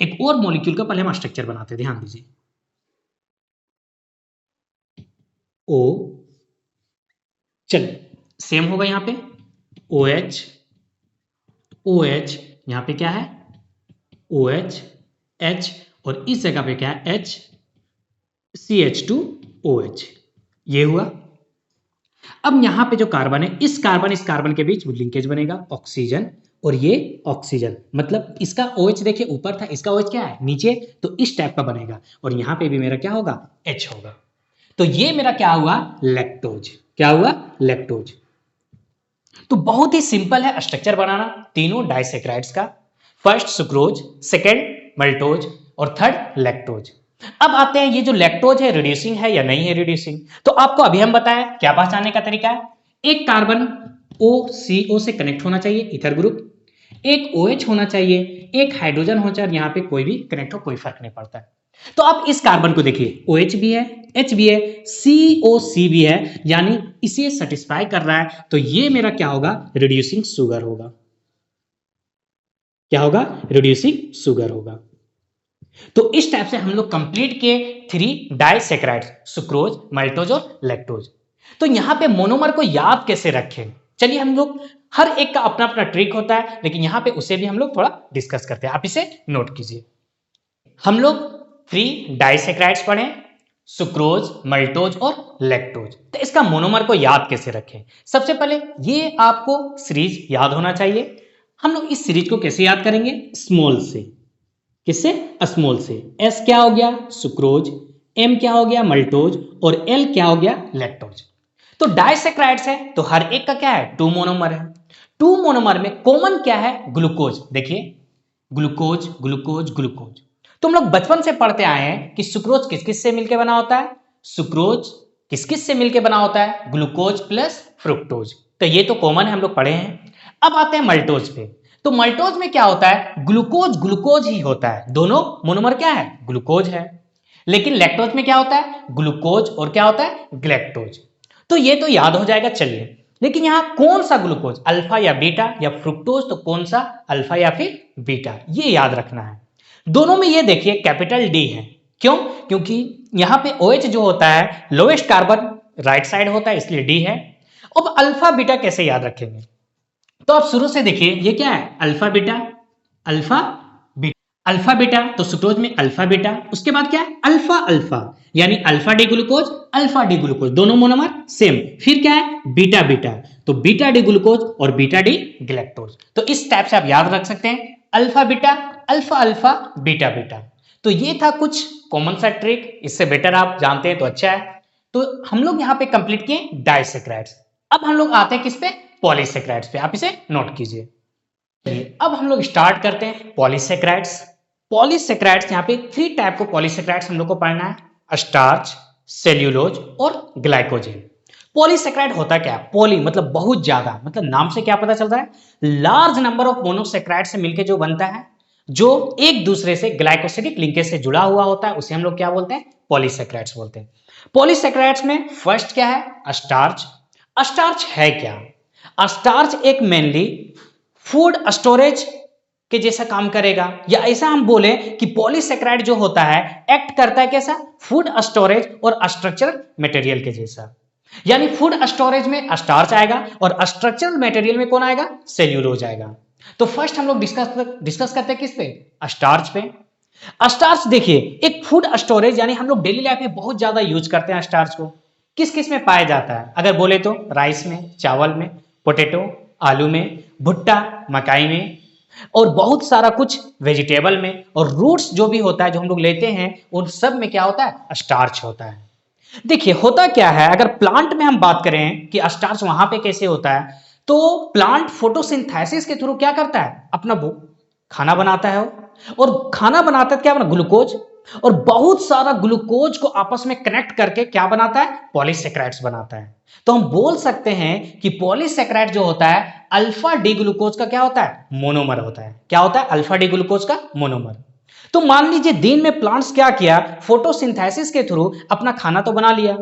एक और मॉलिक्यूल का पहले हम स्ट्रक्चर बनाते हैं, ध्यान दीजिए O, चलिए सेम होगा यहां पे OH OH, यहां पे क्या है OH H, और इस जगह पे क्या है H CH2OH, ये हुआ। अब यहां पे जो कार्बन है, इस कार्बन के बीच लिंकेज बनेगा, ऑक्सीजन और ये ऑक्सीजन, मतलब इसका OH देखिए ऊपर था, इसका OH क्या है नीचे, तो इस टाइप का बनेगा, और यहां पे भी मेरा क्या होगा, H होगा। तो ये मेरा क्या हुआ, लैक्टोज, क्या हुआ, लैक्टोज। तो बहुत ही सिंपल है स्ट्रक्चर बनाना तीनों डाइसेक्राइड्स का, फर्स्ट सुक्रोज, सेकंड मल्टोज, और थर्ड लैक्टोज। अब आते हैं, ये जो लैक्टोज है रिड्यूसिंग है या नहीं है रिड्यूसिंग, तो आपको अभी हम बताया क्या पहचानने का तरीका है, एक कार्बन OCO से कनेक्ट होना चाहिए, ईथर ग्रुप, एक OH होना चाहिए, एक हाइड्रोजन होना चाहिए, यहां पे कोई भी कनेक्ट हो कोई फर्क नहीं पड़ता है। तो आप इस कार्बन को देखिए, OH भी है, H भी है, COC भी है, यानी इसे सेटिस्फाई कर रहा है, तो ये मेरा क्या होगा, रिड्यूसिंग शुगर होगा, क्या होगा, रिड्यूसिंग शुगर होगा। तो इस टाइप से हम लोग कंप्लीट किए 3 डाइसेक्राइड्स, सुक्रोज, मल्टोज और लैक्टोज। तो यहां पे मोनोमर को याद कैसे रखें, चलिए हम लोग, हर एक का अपना अपना ट्रिक होता है, लेकिन यहां पे उसे भी हम लोग थोड़ा डिस्कस करते हैं, आप इसे नोट कीजिए। हम लोग 3 डाइसेक्राइड्स पढ़े, सुक्रोज, मल्टोज और लैक्टोज। तो इसका मोनोमर को याद कैसे रखें, सबसे पहले ये आपको सीरीज याद होना चाहिए। हम लोग इस सीरीज को कैसे याद करेंगे, स्मॉल से, किससे, स्मॉल से। S क्या हो गया, सुक्रोज, M क्या हो गया, मल्टोज, और L क्या हो गया, लैक्टोज। तो डाइसेक्राइड्स है तो हर एक का क्या है, 2 मोनोमर है, 2 मोनोमर में कॉमन क्या है, ग्लूकोज, देखिए ग्लूकोज ग्लूकोज ग्लूकोज। तो हम लोग बचपन से पढ़ते आए हैं कि सुक्रोज किस किस से मिलकर बना होता है, सुक्रोज किस किस से मिलकर बना होता है, ग्लूकोज प्लस फ्रुक्टोज, तो ये तो कॉमन है, हम लोग पढ़े हैं। अब आते हैं मल्टोज पे, तो मल्टोज में क्या होता है, ग्लूकोज ग्लूकोज ही होता है, दोनों मोनोमर क्या है, ग्लूकोज है। लेकिन लैक्टोज में क्या होता है, ग्लूकोज और क्या होता है, ग्लैक्टोज। तो ये तो याद हो जाएगा, चलिए, लेकिन यहां कौन सा ग्लूकोज, अल्फा या बीटा, या फ्रुक्टोज तो कौन सा, अल्फा या फिर बीटा, ये याद रखना है। दोनों में ये देखिए कैपिटल D है, क्यों, क्योंकि यहां पे OH जो होता है लोएस्ट कार्बन राइट साइड होता है, इसलिए D है। अब अल्फा बीटा कैसे याद रखेंगे, तो आप शुरू से देखिए, ये क्या है, alpha beta, alpha beta, alpha beta, तो सुक्रोज में अल्फा बीटा, उसके बाद क्या है, अल्फा अल्फा, यानी alpha D glucose, alpha D glucose, दोनों मोनोमर सेम। फिर क्या है, बीटा बीटा, तो बीटा डी ग्लूकोज और बीटा डी ग्लैक्टोज। तो इस टाइप से आप याद रख सकते हैं, alpha beta, alpha alpha, beta beta. तो ये था कुछ कॉमन सा ट्रिक, इससे बेटर आप जानते हैं तो अच्छा है। तो हम लोग यहाँ पे कंप्लीट किए डाइसेक्राइड्स। अब हम लोग आते हैं किस पे, पॉलीसेक्राइड्स पे, आप इसे नोट कीजिए। अब हम लोग स्टार्ट करते हैं पॉलीसेक्राइड्स। पॉलीसेक्राइड्स यहाँ पे 3 टाइप को पॉलीसेक्राइड्स हम लोग को पढ़ना है, स्टार्च, सेल्यूलोज और ग्लाइकोजेन। पॉलीसेक्राइड होता क्या है, पॉली मतलब बहुत ज्यादा, मतलब नाम से क्या पता चल रहा है, लार्ज नंबर ऑफ मोनोसेक्राइड से मिलकर जो बनता है, जो एक दूसरे से ग्लाइकोसिडिक लिंकेज से जुड़ा हुआ होता है, उसे हम लोग क्या बोलते हैं, पॉलीसेक्राइड्स बोलते हैं। पॉलीसेक्राइड्स में फर्स्ट क्या है, स्टार्च। स्टार्च है क्या, स्टार्च एक मेनली फूड स्टोरेज के जैसा काम करेगा, या ऐसा हम बोले कि पॉलीसेकेराइड जो होता है एक्ट करता है कैसा, फूड स्टोरेज और स्ट्रक्चरल मटेरियल के जैसा। यानी फूड स्टोरेज में स्टार्च आएगा और स्ट्रक्चरल मटेरियल में कौन आएगा, सेल्यूलोज आएगा। तो फर्स्ट हम लोग डिस्कस करते हैं किस पे, स्टार्च पे। स्टार्च देखिए एक फूड स्टोरेज, यानी हम लोग डेली लाइफ में बहुत ज्यादा यूज करते हैं स्टार्च को। किस किस में पाया जाता है, अगर बोले तो राइस में, चावल में, पोटैटो आलू में, भुट्टा मकाई में, और बहुत सारा कुछ वेजिटेबल में, और रूट्स जो भी होता है जो हम लोग लेते हैं उन सब में क्या होता है, स्टार्च होता है। देखिए होता क्या है, अगर प्लांट में हम बात करें कि स्टार्च वहां पे कैसे होता है, तो प्लांट फोटोसिंथेसिस के थ्रू क्या करता है, अपना खाना बनाता है, और खाना बनाता है क्या बना, ग्लूकोज, और बहुत सारा ग्लूकोज को आपस में कनेक्ट करके क्या बनाता है, पॉलीसेकेराइड्स बनाता है। तो हम बोल सकते हैं कि पॉलीसेकेराइड जो होता है अल्फा डी ग्लूकोज का क्या होता है, मोनोमर होता है। क्या होता है, अल्फा डी ग्लूकोज का मोनोमर। तो मान लीजिए दिन में प्लांट्स क्या किया, फोटोसिंथेसिस के थ्रू अपना खाना तो बना लिया।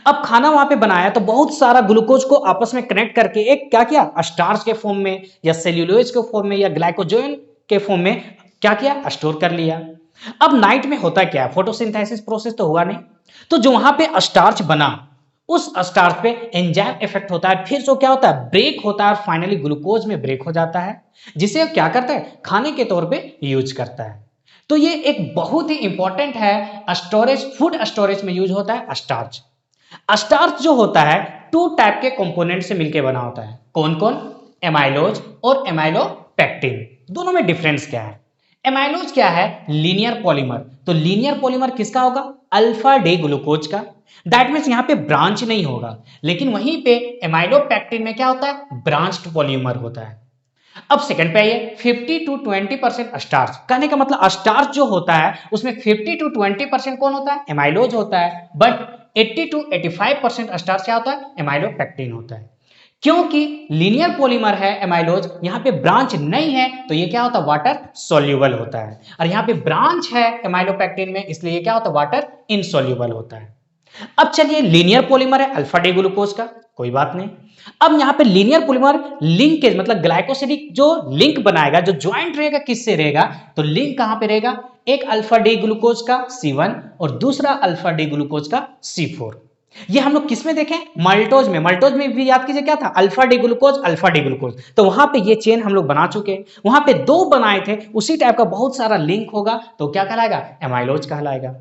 अब खाना वहां पे बनाया तो बहुत सारा ग्लूकोज को आपस में कनेक्ट करके एक क्या किया, स्टार्च के फॉर्म में या सेल्यूलोज के फॉर्म में या ग्लाइकोजन के फॉर्म में क्या किया, स्टोर कर लिया। अब नाइट में होता क्या, फोटोसिंथेसिस प्रोसेस तो हुआ नहीं, तो जो वहां पे स्टार्च बना उस स्टार्च पे एंजाइम इफेक्ट होता है, फिर जो क्या होता है, ब्रेक होता है और फाइनली ग्लूकोज में ब्रेक हो जाता है, जिसे क्या करता है, खाने के तौर पे यूज करता है। तो ये एक बहुत ही इंपॉर्टेंट है, स्टोरेज, फूड स्टोरेज में यूज होता है स्टार्च। स्टार्च जो होता है टू टाइप के कंपोनेंट से मिलकर बना होता है, कौन कौन, एमाइलोज और एमाइलोपेक्टिन। दोनों में डिफरेंस क्या है, एमाइलोज क्या है, लीनियर पॉलीमर। तो लीनियर पॉलीमर किसका होगा, अल्फा डी ग्लूकोज का। दैट मीन्स यहाँ पे ब्रांच नहीं होगा, लेकिन वहीं पे एमाइलोपेक्टिन में क्या होता है, ब्रांच्ड पॉलीमर होता है। अब सेकंड पे आइए, 50 to 20% स्टार्च। कहने का मतलब स्टार्च जो होता है उसमें 50 to 20% कौन होता है, एमाइलोज होता है, बट 80 to 85% स्टार्च क्या होता है, एमाइलोपेक्टिन होता है। क्योंकि लीनियर पॉलीमर है एमाइलोज, यहाँ पे ब्रांच नहीं है तो ये क्या होता है, वाटर सोल्यूबल होता है, और यहाँ पे ब्रांच है एमाइलोपेक्टिन में, इसलिए क्या होता है, वाटर इनसोल्यूबल होता है। अब चलिए लीनियर पॉलीमर है अल्फा डी ग्लूकोज का, कोई बात नहीं। अब यहाँ पे लीनियर पॉलीमर लिंकेज मतलब ग्लाइकोसिडिक जो लिंक बनाएगा, जो ज्वाइंट रहेगा किससे रहेगा, तो लिंक कहां पे रहेगा, एक अल्फा डी ग्लूकोज का C1 और दूसरा अल्फा डी ग्लूकोज का C4। ये हम लोग किस में देखें, माल्टोज में। माल्टोज में भी याद कीजिए क्या था, alpha D glucose alpha D glucose. तो वहां पे ये चेन हम लोग बना चुके हैं, वहां पे दो बनाए थे, उसी टाइप का बहुत सारा लिंक होगा तो क्या कहलाएगा, एमाइलोज कहलाएगा।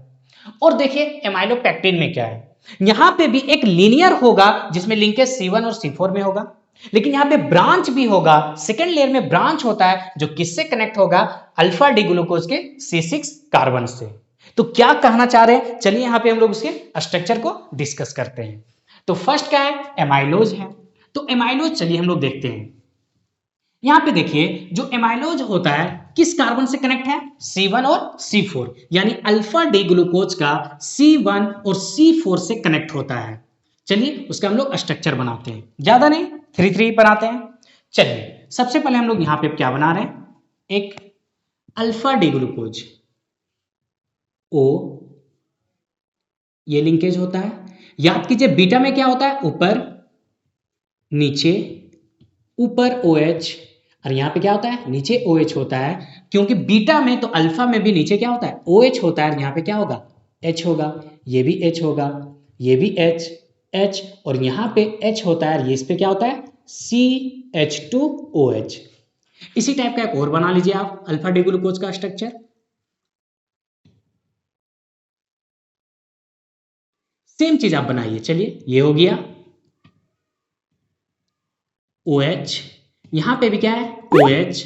और देखिए एमाइलोपेक्टिन में क्या है, यहां पे भी एक लीनियर होगा जिसमें लिंकेज C1 और C4 में होगा, लेकिन यहां पे ब्रांच भी होगा, सेकेंड लेयर में ब्रांच होता है जो किससे कनेक्ट होगा, अल्फा डी ग्लूकोज के C6 कार्बन से। तो क्या कहना चाह रहे हैं, चलिए यहां पे हम लोग उसके स्ट्रक्चर को डिस्कस करते हैं। तो फर्स्ट क्या है, एमाइलोज है। तो एमाइलोज चलिए हम लोग देखते हैं। यहां पे देखिए जो एमाइलोज होता है किस कार्बन से कनेक्ट है, C1 और C4, यानी अल्फा डी ग्लूकोज का C1 और C4 से कनेक्ट होता है। चलिए उसका हम लोग स्ट्रक्चर बनाते हैं, ज्यादा नहीं 3-3 बनाते हैं। चलिए सबसे पहले हम लोग यहां पे क्या बना रहे हैं, एक अल्फा डी ग्लूकोज O, ये लिंकेज होता है। याद कीजिए बीटा में क्या होता है, ऊपर नीचे, ऊपर OH, और यहां पे क्या होता है, नीचे OH होता है, क्योंकि बीटा में तो अल्फा में भी नीचे क्या होता है, OH होता है, यहां पे क्या होगा, H होगा, ये भी H होगा, ये भी H, और यहां पे H होता है, ये इस पे क्या होता है, CH2OH। इसी टाइप का एक और बना लीजिए आप अल्फा डी ग्लूकोज का स्ट्रक्चर। सेम चीज आप बनाइए, चलिए ये हो गया OH, यहां पे भी क्या है, OH,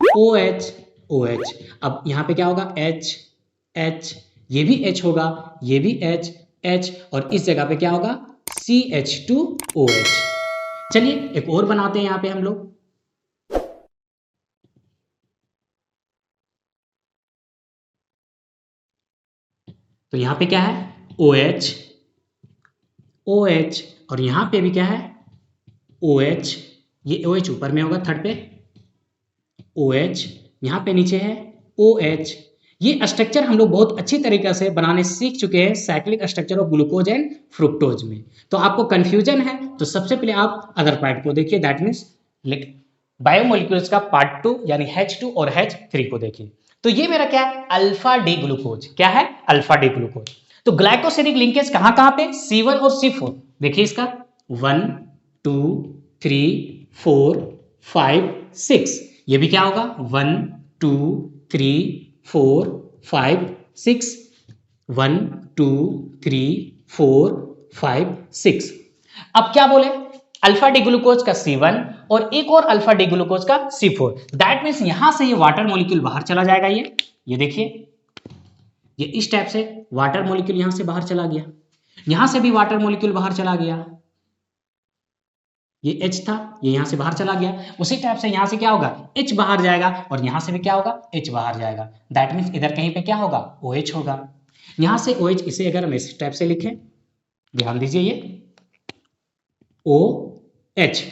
OH, OH। अब यहां पे क्या होगा, H, ये भी H होगा, ये भी H, और इस जगह पे क्या होगा, CH2OH। चलिए एक और बनाते हैं यहां पे हम लोग। तो यहां पे क्या है, OH, और यहां पे भी क्या है, OH, ये OH ऊपर में होगा थर्ड पे, OH, यहां पे नीचे है OH। ये स्ट्रक्चर हम लोग बहुत अच्छी तरीके से बनाने सीख चुके हैं cyclic structure of glucose and fructose में। तो आपको कंफ्यूजन है तो सबसे पहले आप अदर पार्ट को देखिए, दैट मीन्स बायोमोलिक्यूल्स का पार्ट 2 यानी H2 और H3 को देखें। तो ये मेरा क्या है, अल्फा डी ग्लूकोज। क्या है, अल्फा डी ग्लूकोज। तो ग्लाइकोसिडिक लिंकेज कहां कहां पे, C1 और C4। देखिए इसका 1 2 3 4 5 6, ये भी क्या होगा 1 2 3 4 5 6, 1 2 3 4 5 6। अब क्या बोले, अल्फा डी ग्लूकोज का C1 और एक और अल्फा डी ग्लूकोज का C4। दैट मीन्स यहां से ये वाटर मॉलिक्यूल बाहर चला जाएगा। ये देखिए, ये इस टाइप से वाटर मॉलिक्यूल यहां से बाहर चला गया, यहां से भी वाटर मॉलिक्यूल बाहर चला गया, ये H था, ये यहां से बाहर चला गया। उसी टाइप से यहां से क्या होगा, H बाहर जाएगा और यहां से भी क्या होगा, H बाहर जाएगा। दैट मीन्स इधर कहीं पे क्या होगा, OH होगा। यहां से OH, इसे अगर हम इस टाइप से लिखें, ध्यान दीजिए, ये OH।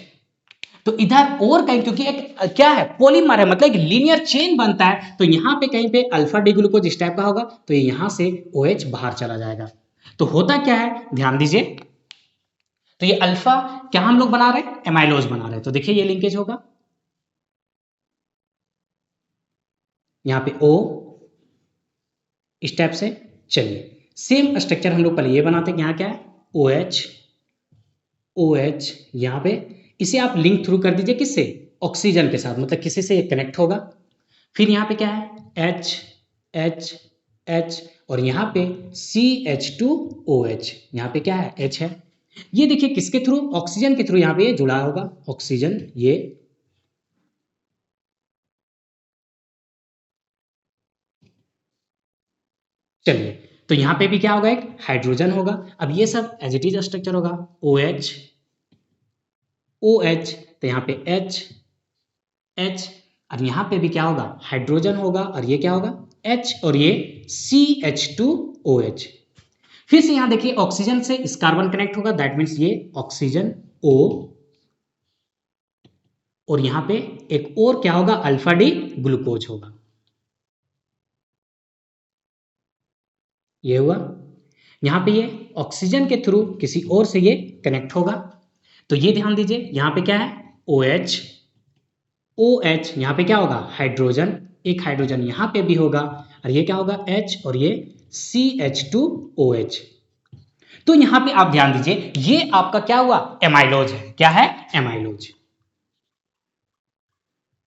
तो इधर और कहीं, क्योंकि एक क्या है, पॉलीमर है, मतलब एक लीनियर चेन बनता है, तो यहां पे कहीं पे अल्फा डी ग्लूकोज इस टाइप का होगा, तो ये यहां से OH बाहर चला जाएगा। तो होता क्या है, ध्यान दीजिए, तो ये अल्फा क्या हम लोग बना रहे हैं, एमाइलोज बना रहे हैं। तो देखिए ये लिंकेज होगा, यहां पे O इस टाइप से। चलिए सेम स्ट्रक्चर हम लोग पहले ये बनाते हैं, यहां क्या है, OH OH, यहां पे इसे आप लिंक थ्रू कर दीजिए, किससे, ऑक्सीजन के साथ, मतलब किसी से कनेक्ट होगा। फिर यहाँ पे क्या है, H H H, और यहाँ पे CH2OH, यहाँ पे क्या है, H है। ये देखिए किसके थ्रू, ऑक्सीजन के थ्रू यहाँ पे ये जुड़ा होगा, ऑक्सीजन। ये चलिए, तो यहाँ पे भी क्या होगा, एक हाइड्रोजन होगा। अब ये सब एज इट इज स्ट्रक्चर होगा, OH OH, तो यहाँ पे H H, और यहाँ पे भी क्या होगा, हाइड्रोजन होगा, और ये क्या होगा, H, और ये CH2OH। फिर से यहां देखिए ऑक्सीजन से इस कार्बन कनेक्ट होगा, दैट मीन्स ये ऑक्सीजन O, और यहां पे एक और क्या होगा, अल्फा डी ग्लूकोज होगा। ये हुआ, यहां पे ये ऑक्सीजन के थ्रू किसी और से ये कनेक्ट होगा। तो ये ध्यान दीजिए, यहां पे क्या है, OH OH, यहां पे क्या होगा, हाइड्रोजन, एक हाइड्रोजन यहां पे भी होगा, और ये क्या होगा, H, और ये CH2OH। तो यहां पे आप ध्यान दीजिए, ये आपका क्या हुआ, एमाइलोज है। क्या है, एमाइलोज,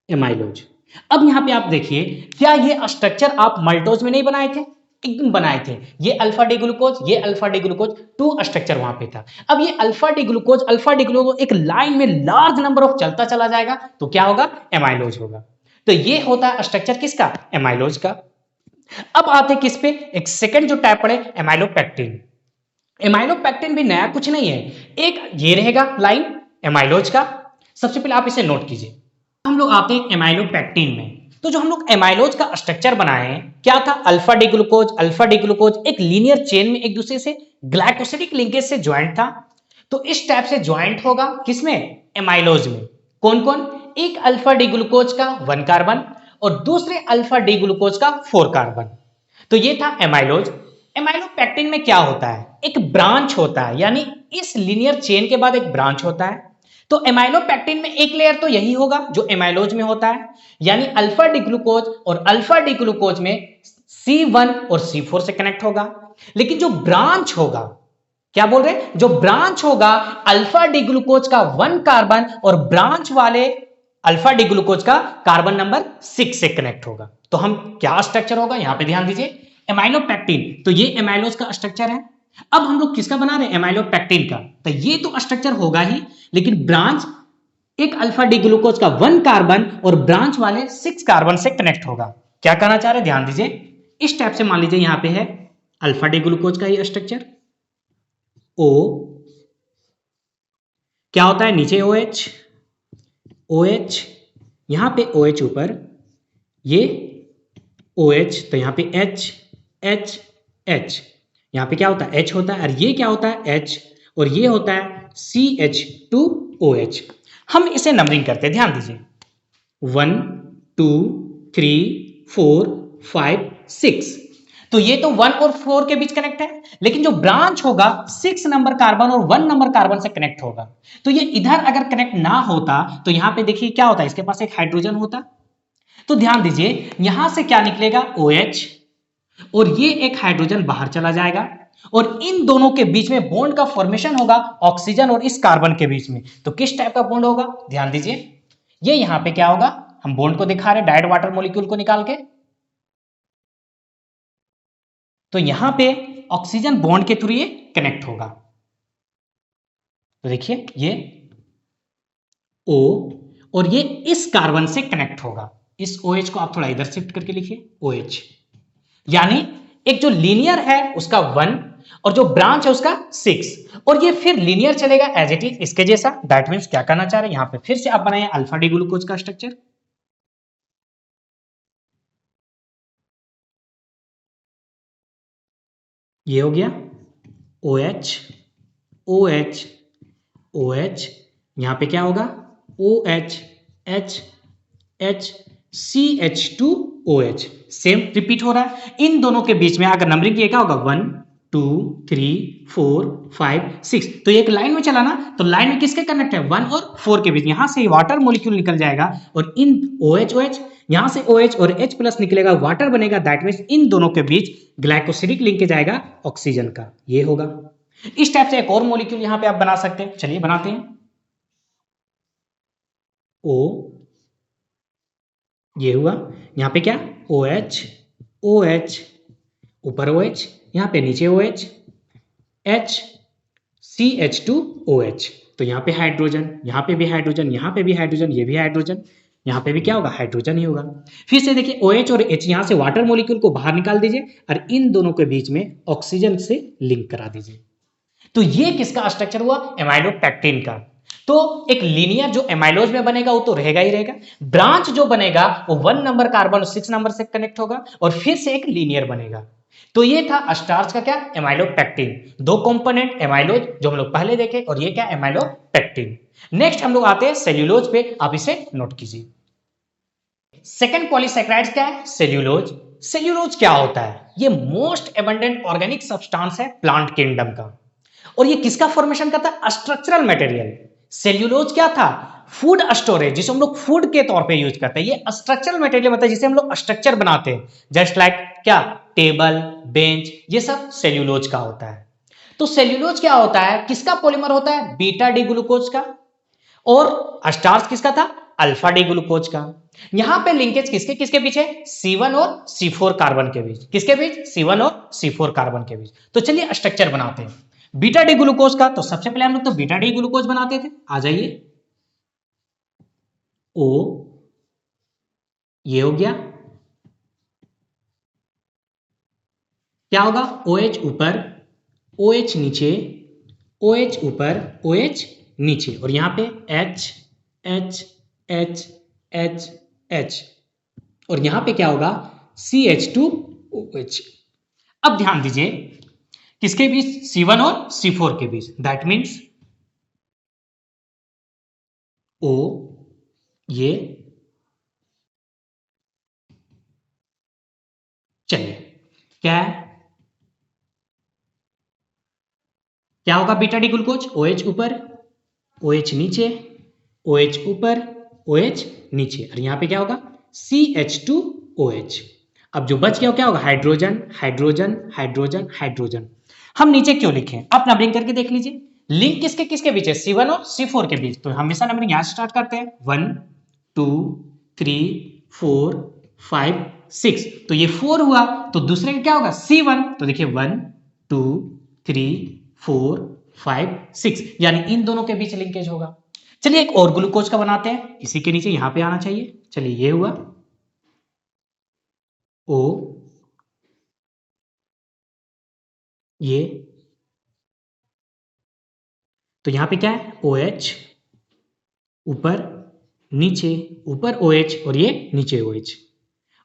एमाइलोज। अब यहां पे आप देखिए, क्या ये स्ट्रक्चर आप मल्टोज में नहीं बनाए थे, एकदम बनाए थे। ये अल्फा डी ग्लूकोज, ये अल्फा डी ग्लूकोज, 2 स्ट्रक्चर वहां पे था। अब ये अल्फा डी ग्लूकोज एक लाइन में लार्ज नंबर ऑफ चलता चला जाएगा, तो क्या होगा, एमाइलोज होगा। तो ये होता है स्ट्रक्चर किसका, एमाइलोज का। अब आते किस पे, एक सेकंड जो टाइप पड़े, एमाइलोपेक्टिन। एमाइलोपेक्टिन भी नया कुछ नहीं है, एक ये रहेगा लाइन एमाइलोज का। सबसे पहले आप इसे नोट कीजिए। हम लोग आते हैं एमाइलोपेक्टिन में। तो जो हम लोग एमाइलोज का स्ट्रक्चर बनाए हैं, क्या था, अल्फा डी ग्लूकोज एक लीनियर चेन में एक दूसरे से ग्लाइकोसिडिक लिंकेज से ज्वाइंट था। तो इस टाइप से ज्वाइंट होगा किसमें, एमाइलोज में। कौन कौन, एक अल्फा डी ग्लूकोज का 1 कार्बन और दूसरे अल्फा डी ग्लूकोज का 4 कार्बन। तो ये था एमाइलोज। एमाइलोपेक्टिन में क्या होता है, एक ब्रांच होता है, यानी इस लीनियर चेन के बाद एक ब्रांच होता है। तो एमाइलोपेक्टिन में एक लेयर तो यही होगा जो एमाइलोज में होता है, यानी अल्फा डी ग्लूकोज और अल्फा डी ग्लूकोज में C1 और C4 से कनेक्ट होगा। लेकिन जो ब्रांच होगा, क्या बोल रहे हैं, जो ब्रांच होगा अल्फा डी ग्लूकोज का 1 कार्बन और ब्रांच वाले अल्फा डी ग्लूकोज का कार्बन नंबर 6 से कनेक्ट होगा। तो हम क्या स्ट्रक्चर होगा, यहां पे ध्यान दीजिए, एमाइलोपेक्टिन। तो ये एमाइलोज का स्ट्रक्चर है। अब हम लोग किसका बना रहे हैं, एमाइलोपेक्टिन का। तो ये तो स्ट्रक्चर होगा ही, लेकिन ब्रांच एक अल्फा डी ग्लूकोज का 1 कार्बन और ब्रांच वाले 6 कार्बन से कनेक्ट होगा। क्या कहना चाह रहे हैं, ध्यान दीजिए, इस टाइप से मान लीजिए यहां पे है अल्फा डी ग्लूकोज का ये स्ट्रक्चर, O, क्या होता है नीचे OH, यहां पे OH ऊपर, ये OH, तो यहां पे H, यहां पे क्या होता है, H होता है, और ये क्या होता है, H, और ये होता है CH2OH। हम इसे नंबरिंग करते हैं, ध्यान दीजिए, 1 2 3 4 5 6। तो ये तो 1 और 4 के बीच कनेक्ट है, लेकिन जो ब्रांच होगा 6 नंबर कार्बन और 1 नंबर कार्बन से कनेक्ट होगा। तो ये इधर अगर कनेक्ट ना होता तो यहां पे देखिए क्या होता है, इसके पास एक हाइड्रोजन होता। तो ध्यान दीजिए यहां से क्या निकलेगा, OH, और ये एक हाइड्रोजन बाहर चला जाएगा और इन दोनों के बीच में बॉन्ड का फॉर्मेशन होगा ऑक्सीजन और इस कार्बन के बीच में। तो किस टाइप का बॉन्ड होगा, ध्यान दीजिए, ये यहां पे क्या होगा, हम बॉन्ड को दिखा रहे डायरेक्ट वाटर मॉलिक्यूल को निकाल के। तो यहां पे ऑक्सीजन बॉन्ड के थ्रू ये कनेक्ट होगा। तो देखिए ये O और ये इस कार्बन से कनेक्ट होगा। इस OH को आप थोड़ा इधर शिफ्ट करके लिखिए, OH, यानी एक जो लीनियर है उसका 1 और जो ब्रांच है उसका 6, और ये फिर लीनियर चलेगा एज इट इज इसके जैसा। दैट मींस क्या करना चाह रहे हैं, यहां पे फिर से आप बनाइए अल्फा डी ग्लूकोज का स्ट्रक्चर। ये हो गया OH, OH, OH, यहां पे क्या होगा, OH, H, H, CH2OH। Same repeat हो रहा है। इन दोनों के बीच में अगर नंबरिंग किया क्या होगा, 1 2 3 4 5 6। तो एक लाइन में चला ना, तो लाइन में किसके कनेक्ट है, 1 और 4 के बीच। यहां से वाटर मॉलिक्यूल निकल जाएगा और इन OH OH, यहां से OH और H प्लस निकलेगा, वाटर बनेगा। दैट मींस इन दोनों के बीच ग्लाइकोसिडिक लिंकेज आएगा ऑक्सीजन का, ये होगा। इस टाइप से एक और मॉलिक्यूल यहां पे आप बना सकते हैं। चलिए बनाते हैं। O, ये हुआ, यहां पे क्या, OH, OH, ऊपर OH, यहां पे नीचे OH, H, CH2OH। तो यहां पे हाइड्रोजन, यहां पे भी हाइड्रोजन, यहां पे भी हाइड्रोजन, ये भी हाइड्रोजन, यहां पे भी क्या होगा, हाइड्रोजन ही होगा। फिर से देखिए OH और H, यहां से वाटर मॉलिक्यूल को बाहर निकाल दीजिए और इन दोनों के बीच में ऑक्सीजन से लिंक करा दीजिए। तो ये किसका स्ट्रक्चर हुआ, एमाइलोपेक्टिन का। तो एक लीनियर जो एमाइलोज में बनेगा वो तो रहेगा ही रहेगा। ब्रांच जो बनेगा वो 1 नंबर कार्बन 6 नंबर से कनेक्ट होगा और फिर से एक लीनियर बनेगा। तो ये था स्टार्च का क्या, एमाइलोपेक्टिन। दो कंपोनेंट एमाइलोज जो हम लोग पहले देखे, और ये क्या, एमाइलोपेक्टिन। नेक्स्ट हम लोग आते हैं सेल्यूलोज पे, आप इसे नोट कीजिए। सेकंड पॉलीसेकेराइड्स क्या है, सेल्यूलोज। सेल्यूलोज क्या होता है, ये मोस्ट एबंडेंट ऑर्गेनिक सब्सटेंस है प्लांट किंगडम का, और ये किसका फॉर्मेशन करता है, स्ट्रक्चरल मटेरियल। सेल्यूलोज क्या था, फूड स्टोरेज, जिसे हम लोग फूड के तौर पे यूज करते हैं। ये स्ट्रक्चरल मटेरियल मतलब जिसे हम लोग स्ट्रक्चर बनाते हैं, जस्ट लाइक क्या, टेबल, बेंच, ये सब सेल्यूलोज का होता है। तो सेल्यूलोज क्या होता है, किसका पॉलीमर होता है, बीटा डी ग्लूकोज का, और स्टार्च किसका था, अल्फा डी ग्लूकोज का। यहां पे लिंकेज किसके किसके बीच है, C1 और C4 कार्बन के बीच। किसके बीच, C1 और C4 कार्बन के बीच। तो चलिए स्ट्रक्चर बनाते हैं बीटा डी ग्लूकोज का। तो सबसे पहले हम लोग तो बीटा डी ग्लूकोज बनाते थे, आ जाइए। O, ये हो गया, क्या होगा, OH ऊपर, OH नीचे, OH ऊपर, OH नीचे, और यहां पे H H H H H, और यहां पे क्या होगा, CH2OH। अब ध्यान दीजिए किसके बीच, C1 और C4 के बीच। दैट मीन्स O, ये, चलिए क्या है, क्या होगा, बीटा डी ग्लूकोज, OH ऊपर, OH नीचे, OH ऊपर, OH नीचे, और यहां पे क्या होगा, CH2OH। अब जो बच गया क्या होगा, हाइड्रोजन हाइड्रोजन हाइड्रोजन हाइड्रोजन। हम नीचे क्यों लिखे, आप नंबरिंग करके देख लीजिए, लिंक किसके किसके बीच है, C1 और C4 के बीच। तो हमेशा नंबरिंग यहां से स्टार्ट करते हैं, 1 2 3 4 5 6। तो ये 4 हुआ, तो दूसरे का क्या होगा, C1। तो देखिए 1 2 3 4 5 6, यानी इन दोनों के बीच लिंकेज होगा। चलिए एक और ग्लूकोज का बनाते हैं, इसी के नीचे यहां पे आना चाहिए। चलिए ये हुआ O, ये, तो यहां पे क्या है, OH ऊपर नीचे, ऊपर OH और ये नीचे OH,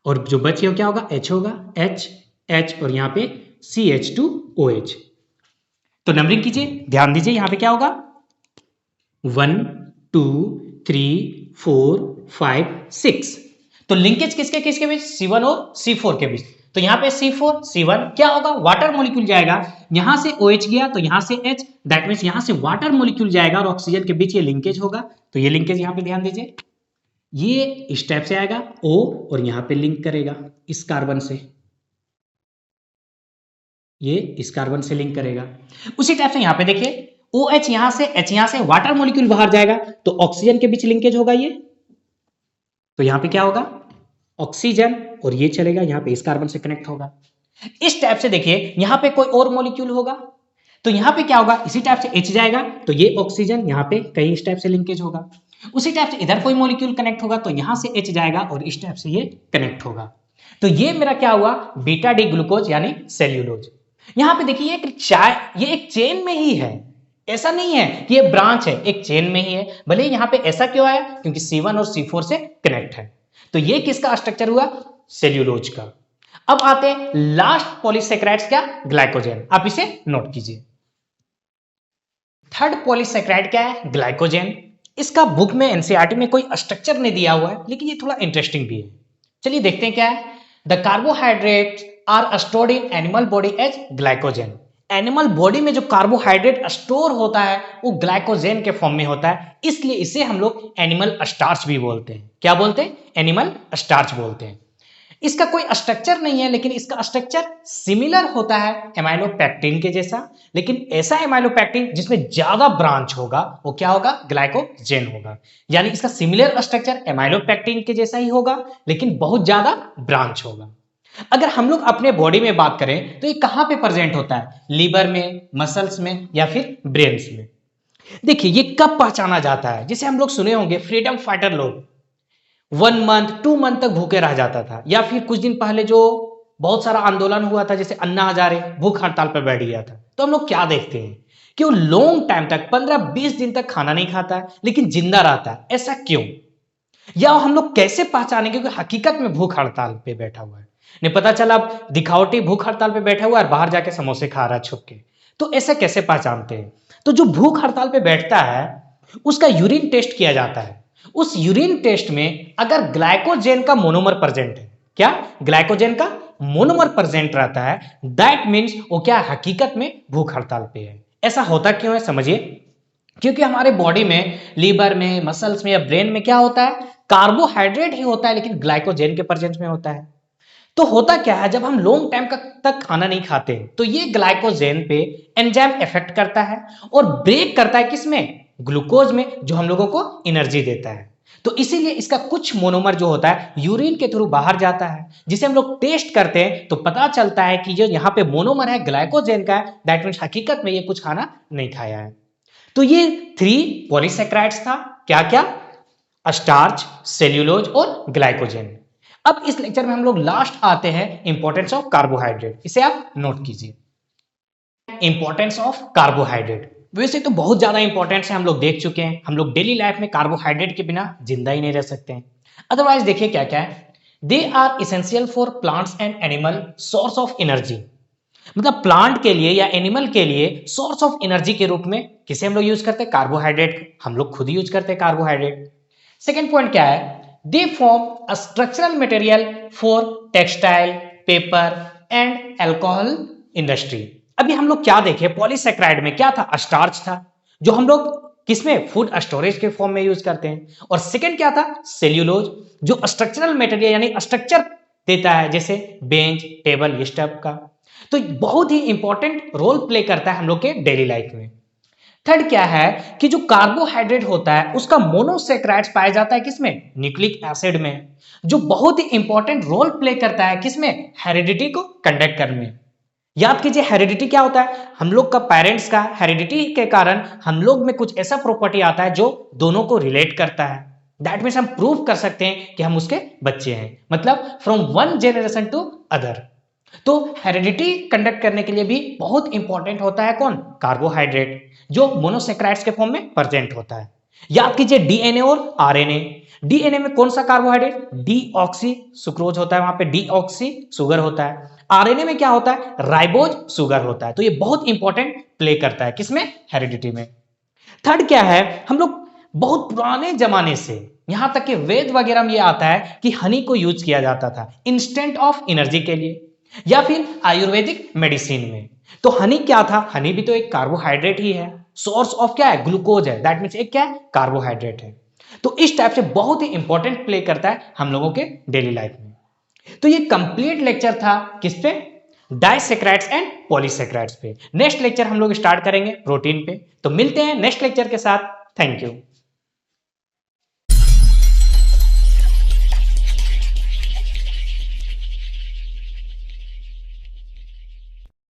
और जो बच गया क्या होगा, H होगा, H H, और यहां पे CH2OH। तो नंबरिंग कीजिए, ध्यान दीजिए यहां पे क्या होगा, 1 2 3 4 5 6। तो लिंकेज किसके किसके बीच, C1 और C4 के बीच। तो यहाँ पे C4 C1 क्या होगा, वाटर मॉलिक्यूल जाएगा, यहां से OH गया तो यहां से H, दैट मींस यहां से वाटर मॉलिक्यूल जाएगा और ऑक्सीजन के बीच ये लिंकेज होगा। तो ये लिंकेज यहाँ पे ध्यान दीजिए, ये इस टाइप से आएगा O और यहां पे लिंक करेगा इस कार्बन से, ये इस कार्बन से लिंक करेगा। उसी टाइप से यहां पे देखिए OH यहां से H यहां से वाटर मॉलिक्यूल बाहर जाएगा तो ऑक्सीजन के बीच लिंकेज होगा ये, तो यहां पे क्या होगा ऑक्सीजन और ये चलेगा यहां पे इस कार्बन से कनेक्ट होगा। इस टाइप से देखिए यहां पे कोई और मॉलिक्यूल होगा तो यहां पे क्या होगा, इसी टाइप से H जाएगा तो ये ऑक्सीजन यहां पे कहीं इस टाइप से लिंकेज होगा। उसी टाइप से इधर कोई मॉलिक्यूल कनेक्ट होगा तो यहां से H जाएगा और इस टाइप से ये कनेक्ट होगा। तो ये मेरा क्या हुआ, बीटा डी ग्लूकोज यानी सेल्यूलोज। यहां पे देखिए ये एक चेन में ही है, ऐसा नहीं है कि ये ब्रांच है, एक चेन में ही है। भले यहां पे ऐसा क्यों आया, क्योंकि C1 और C4 से कनेक्ट है। तो ये किसका स्ट्रक्चर हुआ, सेल्यूलोज का। अब आते हैं लास्ट पॉलीसेकेराइड्स क्या, ग्लाइकोजेन। आप इसे नोट कीजिए। थर्ड पॉलीसेकेराइड क्या है, ग्लाइकोजेन। इसका बुक में एनसीईआरटी में कोई स्ट्रक्चर नहीं दिया हुआ है, लेकिन ये थोड़ा इंटरेस्टिंग भी है। चलिए देखते हैं क्या है। The carbohydrates are stored in animal body as glycogen. Animal body में जो कार्बोहाइड्रेट स्टोर होता है वो ग्लाइकोजेन के फॉर्म में होता है, इसलिए इसे हम लोग एनिमल स्टार्च भी बोलते हैं। क्या बोलते हैं, एनिमल स्टार्च बोलते हैं। इसका कोई स्ट्रक्चर नहीं है, लेकिन इसका स्ट्रक्चर सिमिलर होता है एमाइलोपेक्टिन के जैसा, लेकिन ऐसा एमाइलोपेक्टिन जिसमें ज्यादा ब्रांच होगा वो क्या होगा, ग्लाइकोजेन होगा। यानी इसका सिमिलर स्ट्रक्चर एमाइलोपेक्टिन के जैसा ही होगा, लेकिन बहुत ज्यादा ब्रांच होगा। अगर हम लोग अपने बॉडी में बात करें तो ये कहां पे प्रेजेंट होता है, लीवर में, मसल्स में या फिर ब्रेन्स में। देखिए ये कब पहचाना जाता है, जैसे हम लोग सुने होंगे फ्रीडम फाइटर लोग 1 मंथ 2 मंथ तक भूखे रह जाता था, या फिर कुछ दिन पहले जो बहुत सारा आंदोलन हुआ था जैसे अन्ना हजारे भूख हड़ताल पर बैठ गया था। तो हम लोग क्या देखते हैं कि वो लॉन्ग टाइम तक 15-20 दिन तक खाना नहीं खाता है लेकिन जिंदा रहता है। ऐसा क्यों, या हम लोग कैसे पहचानेंगे कि हकीकत में भूख हड़ताल पे बैठा हुआ है। नहीं पता चला अब दिखावटी भूख हड़ताल पे बैठा हुआ है और बाहर जाके समोसे खा रहा है छुप के, तो ऐसे कैसे पहचानते हैं। तो जो भूख हड़ताल पे बैठता है उसका यूरिन टेस्ट किया जाता है। उस यूरिन टेस्ट में अगर ग्लाइकोजेन का मोनोमर प्रेजेंट है, क्या ग्लाइकोजेन का मोनोमर प्रेजेंट रहता है, दैट मीन्स वो क्या हकीकत में भूख हड़ताल पे है। ऐसा होता क्यों है समझिए, क्योंकि हमारे बॉडी में, लीवर में, मसल्स में या ब्रेन में क्या होता है, कार्बोहाइड्रेट ही होता है लेकिन ग्लाइकोजेन के प्रेजेंस में होता है। तो होता क्या है, जब हम लॉन्ग टाइम तक खाना नहीं खाते तो ये ग्लाइकोजेन पे एंजाइम इफेक्ट करता है और ब्रेक करता है किसमें, ग्लूकोज में, जो हम लोगों को एनर्जी देता है। तो इसीलिए इसका कुछ मोनोमर जो होता है यूरिन के थ्रू बाहर जाता है, जिसे हम लोग टेस्ट करते हैं तो पता चलता है कि जो यहाँ पे मोनोमर है ग्लाइकोजेन का है, दैट मीन्स हकीकत में ये कुछ खाना नहीं खाया है। तो ये 3 पॉलीसेकेराइड्स था, क्या क्या, स्टार्च, सेल्यूलोज और ग्लाइकोजेन। अब इस लेक्चर में हम लोग लास्ट आते हैं इंपॉर्टेंस ऑफ कार्बोहाइड्रेट। इसे आप नोट कीजिए, इंपॉर्टेंस ऑफ कार्बोहाइड्रेट। वैसे तो बहुत ज्यादा इंपॉर्टेंस है, हम लोग देख चुके हैं। हम लोग डेली लाइफ में कार्बोहाइड्रेट के बिना जिंदा ही नहीं रह सकते हैं। अदरवाइज देखिए क्या क्या है, they are essential for plants and animal source of energy. मतलब प्लांट के लिए या एनिमल के लिए सोर्स ऑफ एनर्जी के रूप में किसे हम लोग यूज करते हैं, कार्बोहाइड्रेट। हम लोग खुद यूज करते हैं कार्बोहाइड्रेट। सेकेंड पॉइंट क्या है, they form a structural material for textile, paper and alcohol industry। अभी हम लोग क्या देखे, पॉलीसेकेराइड में क्या था, स्टार्च था, जो हम लोग किसमें, फूड स्टोरेज के फॉर्म में यूज करते हैं। और सेकंड क्या था, सेल्यूलोज, जो स्ट्रक्चरल मटेरियल यानी स्ट्रक्चर देता है, जैसे बेंच, टेबल, ये स्टफ का। तो बहुत ही इंपॉर्टेंट रोल प्ले करता है हम लोग के डेली लाइफ में। थर्ड क्या है कि जो कार्बोहाइड्रेट होता है उसका मोनोसेकेराइड्स पाया जाता है किसमें, न्यूक्लिक एसिड में, जो बहुत ही इंपॉर्टेंट रोल प्ले करता है किसमें, हेरिडिटी को कंडक्ट करने में। याद कीजिए हेरिडिटी क्या होता है, हम लोग का पेरेंट्स का, हेरिडिटी के कारण हम लोग में कुछ ऐसा प्रॉपर्टी आता है जो दोनों को रिलेट करता है। दैट मीन्स हम प्रूव कर सकते हैं कि हम उसके बच्चे हैं, मतलब from one generation to other. तो हेरिडिटी कंडक्ट करने के लिए भी बहुत इंपॉर्टेंट होता है कौन, कार्बोहाइड्रेट, जो मोनोसेकेराइड्स के फॉर्म में प्रेजेंट होता है। याद कीजिए डीएनए और आरएनए। डीएनए में कौन सा कार्बोहाइड्रेट, डीऑक्सी सुक्रोज होता है, वहां पे डीऑक्सी शुगर होता है। आरएनए में क्या होता है, राइबोज शुगर होता है। तो ये बहुत इंपॉर्टेंट प्ले करता है किसमें, हेरिडिटी में। थर्ड क्या है, हम लोग बहुत पुराने जमाने से यहां तक कि वेद वगैरह में ये आता है कि हनी को यूज किया जाता था इंस्टेंट ऑफ एनर्जी के लिए। या फिर आयुर्वेदिक मेडिसिन में। तो हनी क्या था, हनी भी तो एक कार्बोहाइड्रेट ही है, सोर्स ऑफ क्या है, ग्लूकोज है, दैट मीन्स एक क्या है, कार्बोहाइड्रेट है। तो इस टाइप से बहुत ही इंपॉर्टेंट प्ले करता है हम लोगों के डेली लाइफ में। तो ये कंप्लीट लेक्चर था किस पे, डाइसेक्राइड्स एंड पॉलीसेक्राइड्स पे। नेक्स्ट लेक्चर हम लोग स्टार्ट करेंगे प्रोटीन पे। तो मिलते हैं नेक्स्ट लेक्चर के साथ। Thank you.